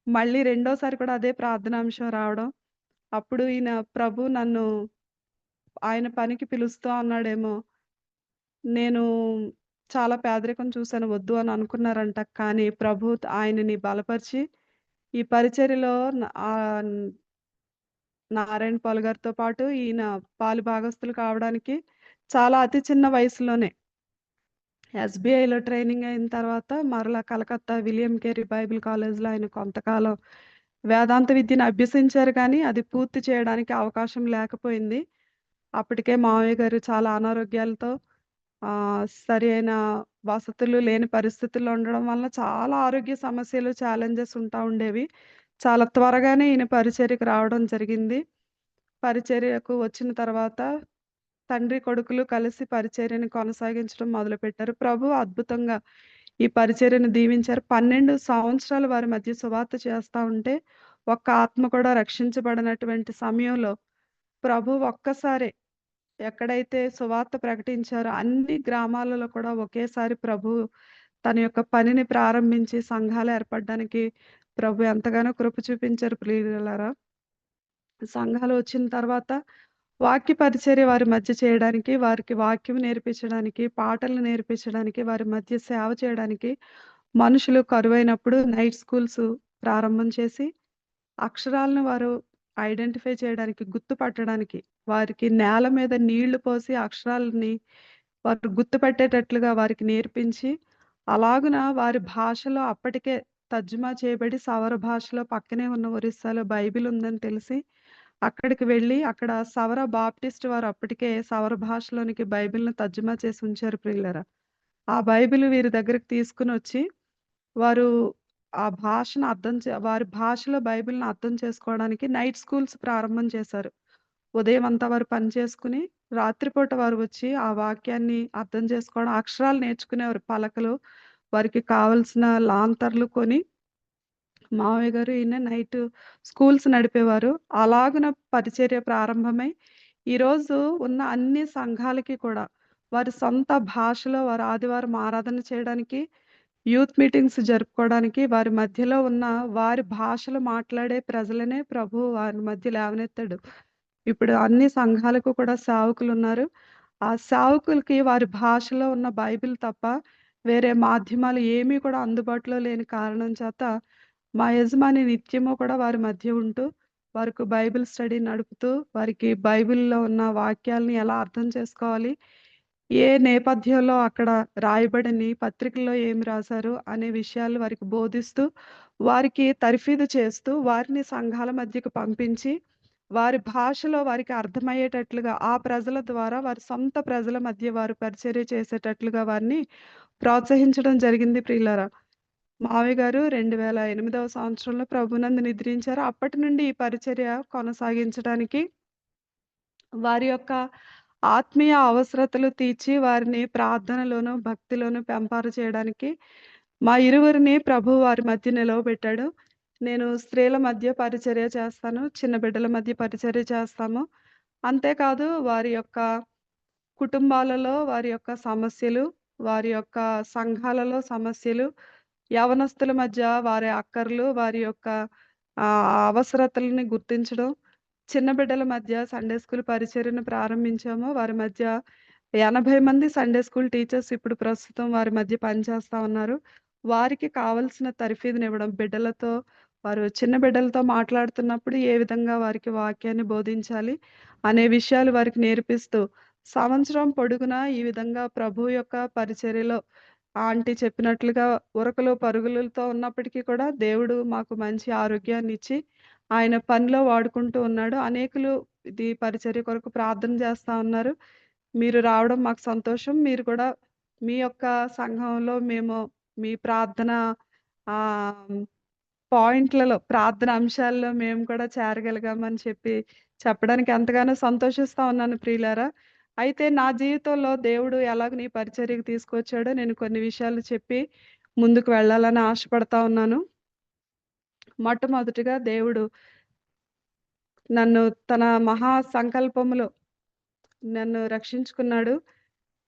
మళ్ళీ రెండోసారి కూడా అదే ప్రార్థనాంశం రావడం. అప్పుడు ఈయన ప్రభు నన్ను ఆయన పనికి పిలుస్తా ఉన్నాడేమో. నేను చాలా పేదరికం చూసాను వద్దు అని అనుకున్నారంట. కానీ ప్రభు ఆయనని బలపరిచి ఈ పరిచర్యలో నారాయణ పాల్ గారితో పాటు ఈయన పాలు భాగస్తులు కావడానికి చాలా అతి చిన్న వయసులోనే ఎస్‌బీఐలో ట్రైనింగ్ అయిన తర్వాత మరలా కలకత్తా విలియం కేరీ బైబిల్ కాలేజ్‌లో ఆయన కొంతకాలం వేదాంత విద్యను అభ్యసించారు కానీ అది పూర్తి చేయడానికి అవకాశం లేకపోయింది. అప్పటికే మావయ్య గారు చాలా అనారోగ్యాలతో సరి అయిన వసతులు లేని పరిస్థితుల్లో ఉండడం వల్ల చాలా ఆరోగ్య సమస్యలు, ఛాలెంజెస్ ఉంటా ఉండేవి. చాలా త్వరగానే ఈయన పరిచర్యకు రావడం జరిగింది. పరిచర్యకు వచ్చిన తర్వాత తండ్రి, కొడుకులు కలిసి పరిచర్యను కొనసాగించడం మొదలుపెట్టారు. ప్రభువు అద్భుతంగా ఈ పరిచర్యను దీవించారు. 12 సంవత్సరాలు వారి మధ్య సువార్త చేస్తా ఉంటే, ఒక్క ఆత్మ కూడా రక్షించబడినటువంటి సమయంలో ప్రభువు ఒక్కసారే ఎక్కడైతే సువార్త ప్రకటించారో అన్ని గ్రామాలలో కూడా ఒకేసారి ప్రభువు తన యొక్క పనిని ప్రారంభించి సంఘాలు ఏర్పడడానికి ప్రభు ఎంతగానో కృప చూపించారు ప్రియులారా. సంఘాలు వచ్చిన తర్వాత వాక్య పరిచర్య వారి మధ్య చేయడానికి, వారికి వాక్యం నేర్పించడానికి, పాటలు నేర్పించడానికి, వారి మధ్య సేవ చేయడానికి మనుషులు కరువైనప్పుడు నైట్ స్కూల్స్ ప్రారంభం చేసి, అక్షరాలను వారు ఐడెంటిఫై చేయడానికి, గుర్తుపట్టడానికి, వారికి నేల మీద నీళ్లు పోసి అక్షరాలని వారు గుర్తుపట్టేటట్లుగా వారికి నేర్పించి, అలాగున వారి భాషలో అప్పటికే తర్జుమా చేయబడి సవర భాషలో పక్కనే ఉన్న ఒరిస్సాలో బైబిల్ ఉందని తెలిసి అక్కడికి వెళ్ళి అక్కడ సవర బాప్టిస్ట్ వారు అప్పటికే సవర భాషలోనికి బైబిల్‌ను తర్జుమా చేసి ఉంచారు ప్రియులారా. ఆ బైబిల్ వీరి దగ్గరికి తీసుకొనొచ్చి వారు ఆ భాషను వారి భాషలో బైబిల్‌ని అర్థం చేసుకోవడానికి నైట్ స్కూల్స్ ప్రారంభం చేశారు. ఉదయం అంతా వారు పని చేసుకుని, రాత్రిపూట వారు వచ్చి ఆ వాక్యాన్ని అర్థం చేసుకోవడం, అక్షరాలు నేర్చుకునేవారు. పలకలు, వారికి కావాల్సిన లాంతర్లు కొని మావయ్య గారు ఈయన నైట్ స్కూల్స్ నడిపేవారు. అలాగున పరిచర్య ప్రారంభమై, ఈరోజు ఉన్న అన్ని సంఘాలకి కూడా వారి సొంత భాషలో వారు ఆదివారం ఆరాధన చేయడానికి, యూత్ మీటింగ్స్ జరుపుకోవడానికి, వారి మధ్యలో ఉన్న వారి భాషలు మాట్లాడే ప్రజలనే ప్రభువు వారి మధ్య లేవనెత్తాడు. ఇప్పుడు అన్ని సంఘాలకు కూడా సేవకులున్నారు. ఆ సేవకులకి వారి భాషలో ఉన్న బైబిల్ తప్ప వేరే మాధ్యమాలు ఏమీ కూడా అందుబాటులో లేని కారణం చేత మా యజమాని నిత్యము కూడా వారి మధ్య ఉంటూ, వారికి బైబిల్ స్టడీ నడుపుతూ, వారికి బైబిల్‌లో ఉన్న వాక్యాలని ఎలా అర్థం చేసుకోవాలి, ఏ నేపథ్యంలో అక్కడ రాయబడని పత్రికల్లో ఏమి రాశారు అనే విషయాలు వారికి బోధిస్తూ, వారికి తర్ఫీదు చేస్తూ, వారిని సంఘాల మధ్యకు పంపించి, వారి భాషలో వారికి అర్థమయ్యేటట్లుగా ఆ ప్రజల ద్వారా వారి సొంత ప్రజల మధ్య వారు పరిచర్య చేసేటట్లుగా వారిని ప్రోత్సహించడం జరిగింది ప్రియులారా. మావయ్య గారు 2008వ సంవత్సరంలో ప్రభునందు నిద్రించారు. అప్పటి నుండి ఈ పరిచర్య కొనసాగించడానికి వారి యొక్క ఆత్మీయ అవసరతలు తీర్చి వారిని ప్రార్థనలోను, భక్తిలోను పెంపారు చేయడానికి మా ఇరువురిని ప్రభువు వారి మధ్య నిలవబెట్టాడు. నేను స్త్రీల మధ్య పరిచర్య చేస్తాను. చిన్న బిడ్డల మధ్య పరిచర్య చేస్తాము. అంతేకాదు వారి యొక్క కుటుంబాలలో వారి యొక్క సమస్యలు, వారి యొక్క సంఘాలలో సమస్యలు, యవనస్తుల మధ్య వారి అక్కర్లు, వారి యొక్క అవసరతలని గుర్తించడం, చిన్న బిడ్డల మధ్య సండే స్కూల్ పరిచర్యను ప్రారంభించాము. వారి మధ్య 80 మంది సండే స్కూల్ టీచర్స్ ఇప్పుడు ప్రస్తుతం వారి మధ్య పనిచేస్తా ఉన్నారు. వారికి కావాల్సిన తర్ఫీదునివ్వడం, బిడ్డలతో వారు చిన్న బిడ్డలతో మాట్లాడుతున్నప్పుడు ఏ విధంగా వారికి వాక్యాన్ని బోధించాలి అనే విషయాలు వారికి నేర్పిస్తూ, సంవత్సరం పొడుగునా ఈ విధంగా ప్రభువు యొక్క పరిచర్యలో ఆంటీ చెప్పినట్లుగా ఉరకలు, పరుగులతో ఉన్నప్పటికీ కూడా దేవుడు మాకు మంచి ఆరోగ్యాన్నిచ్చి, ఆయన పనిలో వాడుకుంటూ ఉన్నాడు. అనేకులు ఇది పరిచర్య కొరకు ప్రార్థన చేస్తా ఉన్నారు. మీరు రావడం మాకు సంతోషం. మీరు కూడా మీ యొక్క సంఘంలో మేము మీ ప్రార్థన ఆహ్, పాయింట్లలో, ప్రార్థన అంశాల్లో మేము కూడా చేరగలిగామని చెప్పడానికి ఎంతగానో సంతోషిస్తా ఉన్నాను ప్రియులారా. అయితే నా జీవితంలో దేవుడు ఎలాగ నీ పరిచర్యకు తీసుకొచ్చాడో నేను కొన్ని విషయాలు చెప్పి ముందుకు వెళ్ళాలని ఆశపడతా ఉన్నాను. మొట్టమొదటిగా దేవుడు నన్ను తన మహా సంకల్పములో నన్ను రక్షించుకున్నాడు.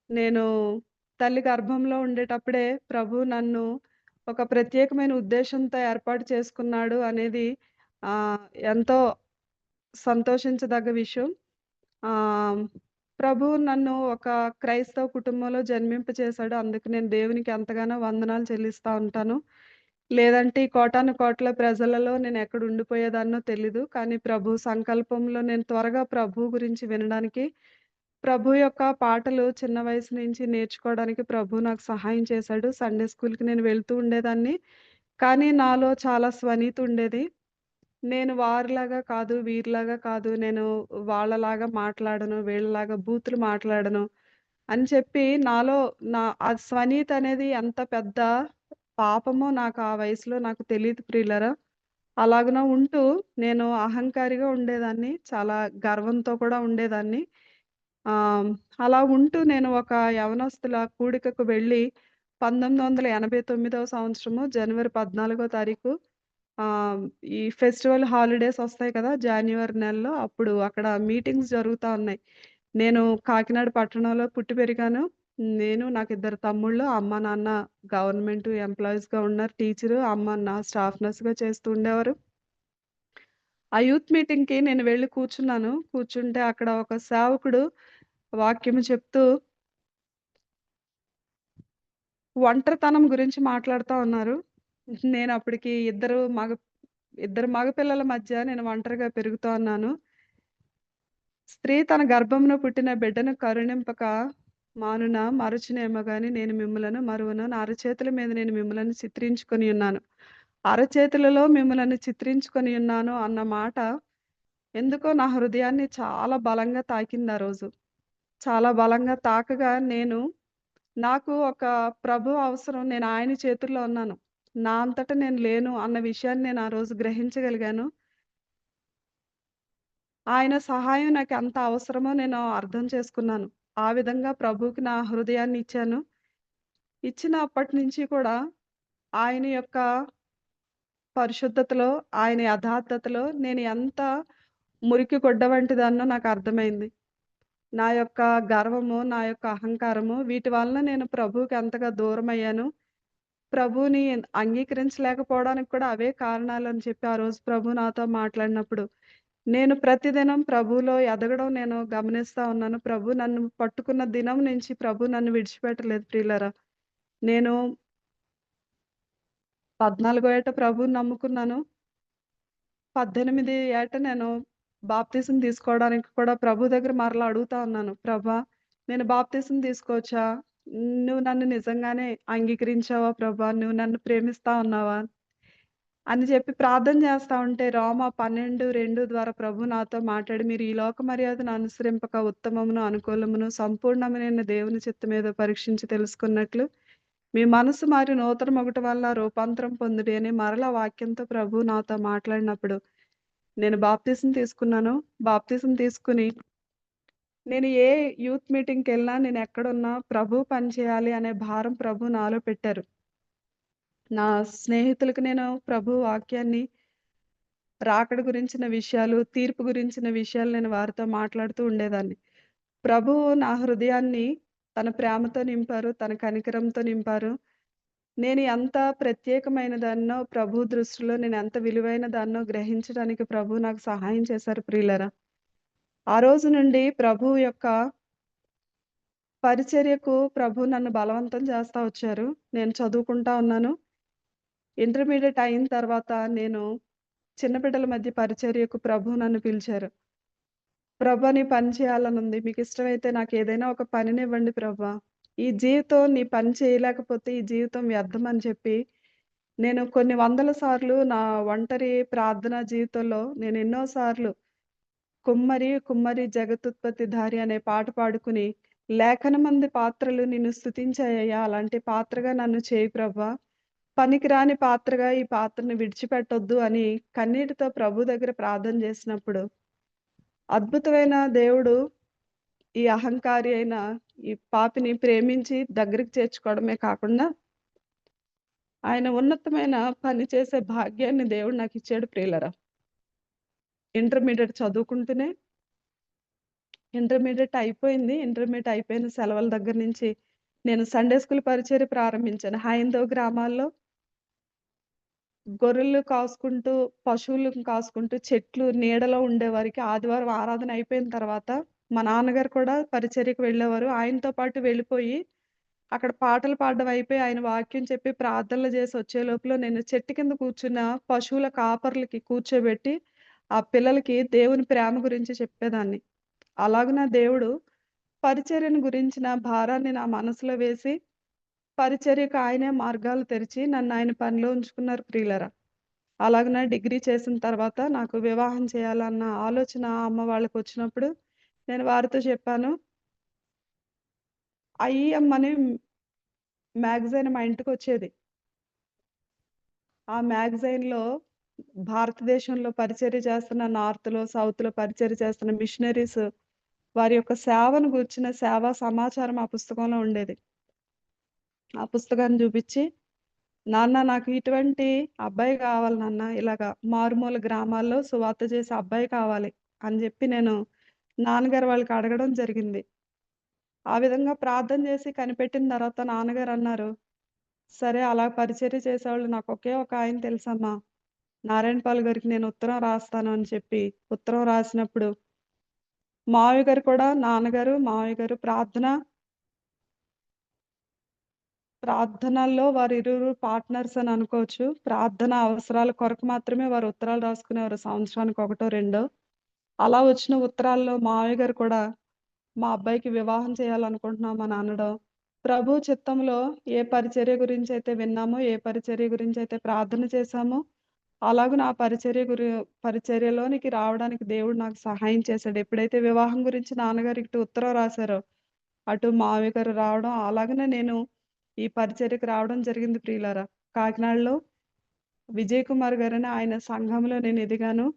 నేను తల్లి గర్భంలో ఉండేటప్పుడే ప్రభువు నన్ను ఒక ప్రత్యేకమైన ఉద్దేశంతో ఏర్పాటు చేసుకున్నాడు అనేది ఎంతో సంతోషించదగ్గ విషయం. ఆహ్, ప్రభువు నన్ను ఒక క్రైస్తవ కుటుంబంలో జన్మింపచేశాడు. అందుకు నేను దేవునికి ఎంతగానో వందనాలు చెల్లిస్తా ఉంటాను. లేదంటే ఈ కోటాను కోట్ల ప్రజలలో నేను ఎక్కడ ఉండిపోయేదాన్నో తెలీదు. కానీ ప్రభు సంకల్పంలో నేను త్వరగా ప్రభువు గురించి వినడానికి, ప్రభు యొక్క పాటలు చిన్న వయసు నుంచి నేర్చుకోవడానికి ప్రభువు నాకు సహాయం చేశాడు. సండే స్కూల్‌కి నేను వెళ్తూ ఉండేదాన్ని. కానీ నాలో చాలా స్వనీతి ఉండేది. నేను వారిలాగా కాదు, వీరిలాగా కాదు, నేను వాళ్ళలాగా మాట్లాడను, వీళ్ళలాగా బూతులు మాట్లాడను అని చెప్పి నాలో ఆ స్వనీతి అనేది ఎంత పెద్ద పాపమో నాకు ఆ వయసులో నాకు తెలీదు ప్రియులారా. అలాగున ఉంటూ నేను అహంకారిగా ఉండేదాన్ని. చాలా గర్వంతో కూడా ఉండేదాన్ని. ఆహ్, అలా ఉంటూ నేను ఒక యవనస్తుల కూడికకు వెళ్ళి 1989వ సంవత్సరము జనవరి 14వ తారీఖు ఆహ్, ఈ ఫెస్టివల్ హాలిడేస్ ఒస్తాయి కదా! జాన్యువరి నెలలో అప్పుడు అక్కడ మీటింగ్స్ జరుగుతా ఉన్నాయి. నేను కాకినాడ పట్టణంలో పుట్టి పెరిగాను. నేను, నాకిద్దరు తమ్ముళ్ళు, అమ్మ, నాన్న గవర్నమెంట్ ఎంప్లాయీస్‌గా ఉన్నారు. టీచరు, అమ్మ స్టాఫ్ నర్స్‌గా చేస్తూ ఉండేవారు. ఆ యూత్ మీటింగ్‌కి నేను వెళ్లి కూర్చున్నాను. కూర్చుంటే అక్కడ ఒక సేవకుడు వాక్యము చెప్తూ ఒంటరితనం గురించి మాట్లాడుతా ఉన్నారు. నేనప్పటికి ఇద్దరు మగ పిల్లల మధ్య నేను ఒంటరిగా పెరుగుతా ఉన్నాను. స్త్రీ తన గర్భమున పుట్టిన బిడ్డను కరుణింపక మానునా మరచునేమో గాని నేను మిమ్ములను మరువను. నా అరచేతుల మీద నేను మిమ్ములను చిత్రించుకొని ఉన్నాను. అరచేతులలో మిమ్ములను చిత్రించుకొని ఉన్నాను అన్న మాట ఎందుకో నా హృదయాన్ని చాలా బలంగా తాకింది ఆ రోజు. చాలా బలంగా తాకగా నాకు ఒక ప్రభువు అవసరం. నేను ఆయన చేతుల్లో ఉన్నాను. నా అంతట నేను లేను అన్న విషయాన్ని నేను ఆ రోజు గ్రహించగలిగాను. ఆయన సహాయం నాకెంత అవసరమో నేను అర్థం చేసుకున్నాను. ఆ విధంగా ప్రభువుకి నా హృదయాన్ని ఇచ్చాను. ఇచ్చిన అప్పటినుంచి కూడా ఆయన యొక్క పరిశుద్ధతలో, ఆయన యథార్థతలో నేను ఎంత మురికి గుడ్డ వంటిదాన్నో నాకు అర్థమైంది. నా యొక్క గర్వము, నా యొక్క అహంకారము వీటి వలన నేను ప్రభువుకి ఎంతగా దూరమయ్యాను. ప్రభువుని అంగీకరించలేకపోవడానికి కూడా అవే కారణాలని చెప్పి ఆ రోజు ప్రభు నాతో మాట్లాడినప్పుడు, నేను ప్రతిదినం ప్రభువులో ఎదగడం నేను గమనిస్తా ఉన్నాను. ప్రభు నన్ను పట్టుకున్న దినం నుంచి ప్రభు నన్ను విడిచిపెట్టలేదు ప్రియులారా. నేను 14 ఏట ప్రభువుని నమ్ముకున్నాను. 18 ఏట నేను బాప్తిసం తీసుకోవడానికి కూడా ప్రభు దగ్గర మరలా అడుగుతా ఉన్నాను. ప్రభా! నేను బాప్తిసం తీసుకోవచ్చా? నువ్వు నన్ను నిజంగానే అంగీకరించావా ప్రభా? నువ్వు నన్ను ప్రేమిస్తా ఉన్నావా? అని చెప్పి ప్రార్థన చేస్తా ఉంటే రోమా 12:2 ద్వారా ప్రభు నాతో మాట్లాడి మీరు ఈ లోక మర్యాదను అనుసరింపక ఉత్తమమును, అనుకూలమును, సంపూర్ణమైన దేవుని చిత్తమేదో పరీక్షించి తెలుసుకున్నట్లు మీ మనసు మారి నూతనమొకటి వల్ల రూపాంతరం పొందుడి అని మరలా వాక్యంతో ప్రభు నాతో మాట్లాడినప్పుడు నేను బాప్తిసం తీసుకున్నాను. బాప్తిసం తీసుకొని నేను ఏ యూత్ మీటింగ్‌కెళ్ళినా నేనెక్కడున్నా ప్రభు పని చేయాలి అనే భారం ప్రభు నాలో పెట్టారు. నా స్నేహితులకు నేను ప్రభు వాక్యాన్ని, రాకడ గురించిన విషయాలు, తీర్పు గురించిన విషయాలు నేను వారితో మాట్లాడుతూ ఉండేదాన్ని. ప్రభువు నా హృదయాన్ని తన ప్రేమతో నింపారు. తన కనికరంతో నింపారు. నేను ఎంత ప్రత్యేకమైనదాన్నో ప్రభు దృష్టిలో నేనెంత విలువైనదాన్నో గ్రహించడానికి ప్రభువు నాకు సహాయం చేశారు ప్రియులారా. ఆ రోజు నుండి ప్రభువు యొక్క పరిచర్యకు ప్రభు నన్ను బలవంతం చేస్తా వచ్చారు. నేను చదువుకుంటా ఉన్నాను. ఇంటర్మీడియేట్ అయిన తర్వాత నేను చిన్న బిడ్డల మధ్య పరిచర్యకు ప్రభు నన్ను పిలిచారు. ప్రభా! నీ పని చేయాలనుంది. మీకిష్టమైతే నాకేదైనా ఒక పనినివ్వండి ప్రభా! ఈ జీవితం నీ పని చేయలేకపోతే ఈ జీవితం వ్యర్థం అని చెప్పి, నేను కొన్ని వందల సార్లు నా ఒంటరి ప్రార్థనా జీవితంలో నేను ఎన్నో సార్లు కుమ్మరి, కుమ్మరి జగతుత్పత్తిధారి అనే పాట పాడుకుని, లేఖనమంది పాత్రలు నిన్ను స్తుతించాయ్యా! అలాంటి పాత్రగా నన్ను చేయి ప్రభా! పనికిరాని పాత్రగా ఈ పాత్రను విడిచిపెట్టొద్దు అని కన్నీటితో ప్రభు దగ్గర ప్రార్థన చేసినప్పుడు, అద్భుతమైన దేవుడు ఈ అహంకారి అయిన ఈ పాపిని ప్రేమించి దగ్గరికి చేర్చుకోవడమే కాకుండా, ఆయన ఉన్నతమైన పని చేసే భాగ్యాన్ని దేవుడు నాకిచ్చాడు ప్రియులారా. ఇంటర్మీడియేట్ చదువుకుంటూనే ఇంటర్మీడియేట్ అయిపోయింది. ఇంటర్మీడియేట్ అయిపోయిన సెలవుల దగ్గర నుంచి నేను సండే స్కూల్ పరిచర్య ప్రారంభించాను. హైందవ గ్రామాల్లో గొర్రెలు కాసుకుంటూ, పశువులను కాసుకుంటూ చెట్లు నీడలో ఉండేవారికి ఆదివారం ఆరాధన అయిపోయిన తర్వాత మా నాన్నగారు కూడా పరిచర్యకు వెళ్ళేవారు. ఆయనతో పాటు వెళ్ళిపోయి అక్కడ పాటలు పాడడం అయిపోయి ఆయన వాక్యం చెప్పి ప్రార్థనలు చేసి వచ్చే లోపల నేను చెట్టు కింద కూర్చున్న పశువుల కాపర్లకి కూర్చోబెట్టి ఆ పిల్లలకి దేవుని ప్రేమ గురించి చెప్పేదాన్ని. అలాగున దేవుడు పరిచర్యను గురించిన భారాన్ని నా మనసులో వేసి పరిచర్యకు ఆయనే మార్గాలు తెరిచి నన్ను ఆయన పనిలో ఉంచుకున్నారు ప్రియులారా. అలాగన డిగ్రీ చేసిన తర్వాత నాకు వివాహం చేయాలన్న ఆలోచన అమ్మ వాళ్ళకొచ్చినప్పుడు నేను వారితో చెప్పాను. ఐఎం అనే మ్యాగజైన్ మా ఇంటికొచ్చేది. ఆ మ్యాగజైన్‌లో భారతదేశంలో పరిచర్య చేస్తున్న నార్త్‌లో, సౌత్‌లో పరిచర్య చేస్తున్న మిషనరీస్ వారి యొక్క సేవను గూర్చిన సేవా సమాచారం ఆ పుస్తకంలో ఉండేది. ఆ పుస్తకాన్ని చూపిచ్చి, నాన్న నాకు ఇటువంటి అబ్బాయి కావాలి నాన్న. ఇలాగ మారుమూల గ్రామాల్లో సువార్త చేసే అబ్బాయి కావాలి అని జెప్పి నేను నాన్నగారు వాళ్ళకి అడగడం జరిగింది. ఆ విధంగా ప్రార్థన చేసి కనిపెట్టిన తర్వాత నాన్నగారన్నారు, "సరే అలా పరిచర్య చేసేవాళ్ళు నాకొకే ఒక ఆయన తెలుసమ్మా. నారాయణపాల్ గారికి నేను ఉత్తరం రాస్తాను" అని చెప్పి ఉత్తరం రాసినప్పుడు మావయ్య గారు కూడా నాన్నగారు, మావయ్య గారు ప్రార్థనల్లో వారిరువురు పార్ట్నర్స్ అని అనుకోవచ్చు. ప్రార్థన అవసరాల కొరకు మాత్రమే వారు ఉత్తరాలు రాసుకునేవారు. సంవత్సరానికి ఒకటో, రెండో. అలా వచ్చిన ఉత్తరాల్లో మావయ్య గారు కూడా మా అబ్బాయికి వివాహం చేయాలనుకుంటున్నామని అనడం, ప్రభు చిత్తంలో ఏ పరిచర్య గురించైతే విన్నామో, ఏ పరిచర్య గురించైతే ప్రార్థన చేశామో, అలాగున ఆ పరిచర్యలోనికి రావడానికి దేవుడు నాకు సహాయం చేశాడు. ఎప్పుడైతే వివాహం గురించి నాన్నగారు ఇటు ఉత్తరం రాసారో, అటు మావయ్య గారు రావడం, అలాగనే నేను ఈ పరిచర్యకు రావడం జరిగింది ప్రియులారా. కాకినాడలో విజయ్ కుమార్ గారని ఆయన సంఘంలో నేను ఎదిగాను.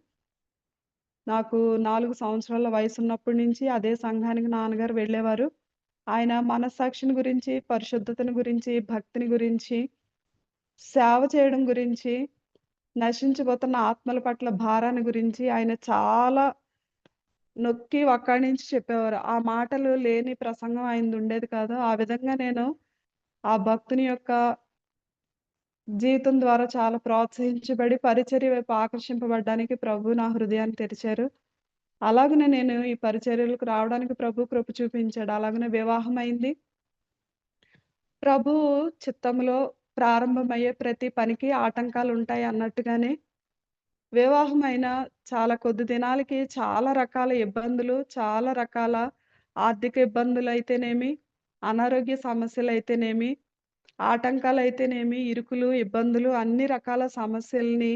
నాకు 4 సంవత్సరాల వయసున్నప్పటి నుంచి అదే సంఘానికి నాన్నగారు వెళ్ళేవారు. ఆయన మనస్సాక్షిని గురించి, పరిశుద్ధతను గురించి, భక్తిని గురించి, సేవ చేయడం గురించి, నశించిపోతున్న ఆత్మల పట్ల భారాన్ని గురించి ఆయన చాలా నొక్కి వక్కాణించి చెప్పేవారు. ఆ మాటలు లేని ప్రసంగం ఆయనది ఉండేది కాదు. ఆ విధంగా నేను ఆ భక్తుని యొక్క జీవితం ద్వారా చాలా ప్రోత్సహించబడి పరిచర్య వైపు ఆకర్షింపబడ్డానికి ప్రభువు నా హృదయాన్ని తెరిచారు. అలాగనే నేను ఈ పరిచర్యలకు రావడానికి ప్రభు కృప చూపించాడు. అలాగనే వివాహం అయింది. ప్రభువు చిత్తంలో ప్రారంభమయ్యే ప్రతి పనికి ఆటంకాలుంటాయి అన్నట్టుగానే వివాహమైన చాలా కొద్ది దినాలకి చాలా రకాల ఇబ్బందులు, చాలా రకాల ఆర్థిక ఇబ్బందులైతేనేమి, అనారోగ్య సమస్యలైతేనేమి, ఆటంకాలైతేనేమి, ఇరుకులు, ఇబ్బందులు అన్ని రకాల సమస్యల్ని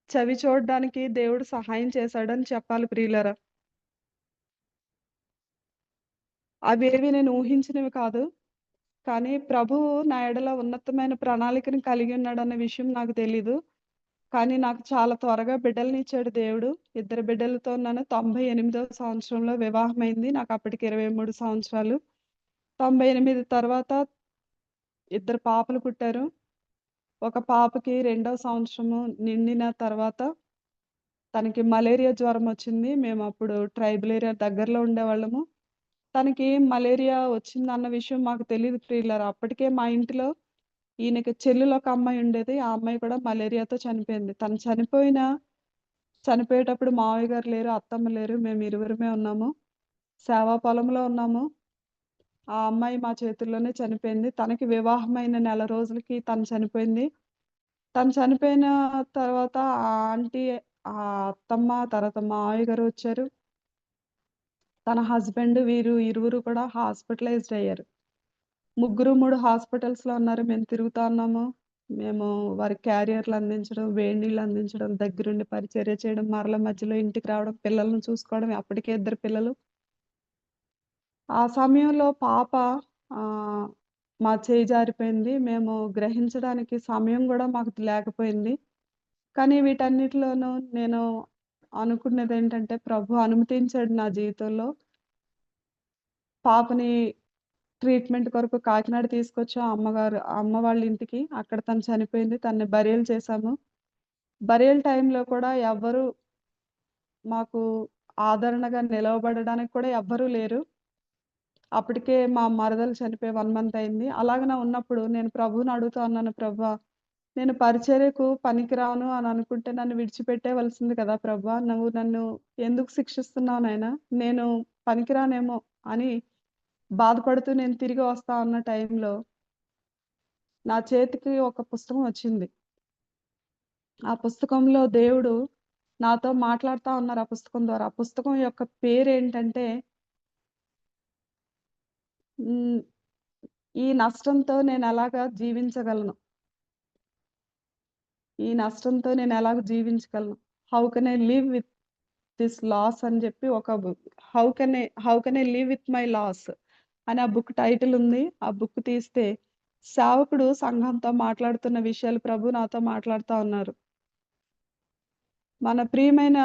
చవిచూడడానికి దేవుడు సహాయం చేశాడని చెప్పాలి ప్రియులారా. అవేవి నేను ఊహించినవి కాదు. కానీ ప్రభువు నా ఎడల ఉన్నతమైన ప్రణాళికను కలిగి ఉన్నాడన్న విషయం నాకు తెలీదు. కానీ నాకు చాలా త్వరగా బిడ్డలనిచ్చాడు దేవుడు. 2 బిడ్డలతో ఉన్నాను. 98వ సంవత్సరంలో వివాహమైంది. నాకు అప్పటికి 23 సంవత్సరాలు. 98 తర్వాత 2 పాపలు పుట్టారు. ఒక పాపకి 2వ సంవత్సరము నిండిన తర్వాత తనకి మలేరియా జ్వరం వచ్చింది. మేమప్పుడు ట్రైబల్ ఏరియా దగ్గరలో ఉండేవాళ్ళము. తనకి మలేరియా వచ్చిందన్న విషయం మాకు తెలీదు ప్రియులారా. అప్పటికే మా ఇంటిలో ఈయనకి చెల్లెలొక అమ్మాయి ఉండేది. ఆ అమ్మాయి కూడా మలేరియాతో చనిపోయింది. తను చనిపోయేటప్పుడు మావయ్య గారు లేరు, అత్తమ్మ లేరు. మేము ఇరువురమే ఉన్నాము. సేవా పొలంలో ఉన్నాము. ఆ అమ్మాయి మా చేతుల్లోనే చనిపోయింది. తనకి వివాహమైన నెల రోజులకి తను చనిపోయింది. తను చనిపోయిన తర్వాత ఆ అత్తమ్మ, తర్వాత మావయ్య గారు వచ్చారు. తన హస్బెండ్ వీరు ఇరువురు కూడా హాస్పిటలైజ్డ్ అయ్యారు. ముగ్గురు 3 హాస్పిటల్స్‌లో ఉన్నారు. మేము తిరుగుతా ఉన్నాము. మేము వారికి క్యారియర్‌లు అందించడం, వేడి నీళ్ళు అందించడం, దగ్గరుండి పరిచర్య చేయడం, మరల మధ్యలో ఇంటికి రావడం, పిల్లల్ని చూసుకోవడం. అప్పటికే 2 పిల్లలు. ఆ సమయంలో పాప ఆహ్, మా చేయి జారిపోయింది. మేము గ్రహించడానికి సమయం గూడా మాకు లేకపోయింది. కానీ వీటన్నిటిలోనూ నేను అనుకున్నదేంటంటే ప్రభు అనుమతించాడు నా జీవితంలో. పాపని ట్రీట్‌మెంట్ కొరకు కాకినాడ తీసుకొచ్చాం అమ్మ వాళ్ళ ఇంటికి. అక్కడ తను చనిపోయింది. తనని బరియల్ చేశాము. బరియల్ టైంలో కూడా ఎవ్వరు మాకు ఆదరణగా నిలవబడడానికి కూడా ఎవ్వరూ లేరు. అప్పటికే మా మరదలు చనిపోయి 1 మంత్ అయింది. అలాగనే ఉన్నప్పుడు నేను ప్రభువుని అడుగుతా ఉన్నాను, ప్రభువా! నేను పరిచర్యకు పనికిరాను అని అనుకుంటే నన్ను విడిచిపెట్టేవలసింది కదా ప్రభా, నువ్వు నన్ను ఎందుకు శిక్షిస్తున్నావు నాయనా, నేను పనికిరానేమో అని బాధపడుతూ నేను తిరిగి వస్తా అన్న టైంలో నా చేతికి ఒక పుస్తకం వచ్చింది. ఆ పుస్తకంలో దేవుడు నాతో మాట్లాడుతా ఉన్నారు ఆ పుస్తకం ద్వారా. ఆ పుస్తకం యొక్క పేరేంటంటే ఈ నష్టంతో నేను ఎలాగా జీవించగలను, ఈ నష్టంతో నేను ఎలాగ జీవించగలను, how can I live with this loss అని చెప్పి ఒక how can I live with my loss అని ఆ బుక్ టైటిల్ ఉంది. ఆ బుక్ తీస్తే సేవకుడు సంఘంతో మాట్లాడుతున్న విషయాలు ప్రభు నాతో మాట్లాడుతా ఉన్నారు. మన ప్రియమైన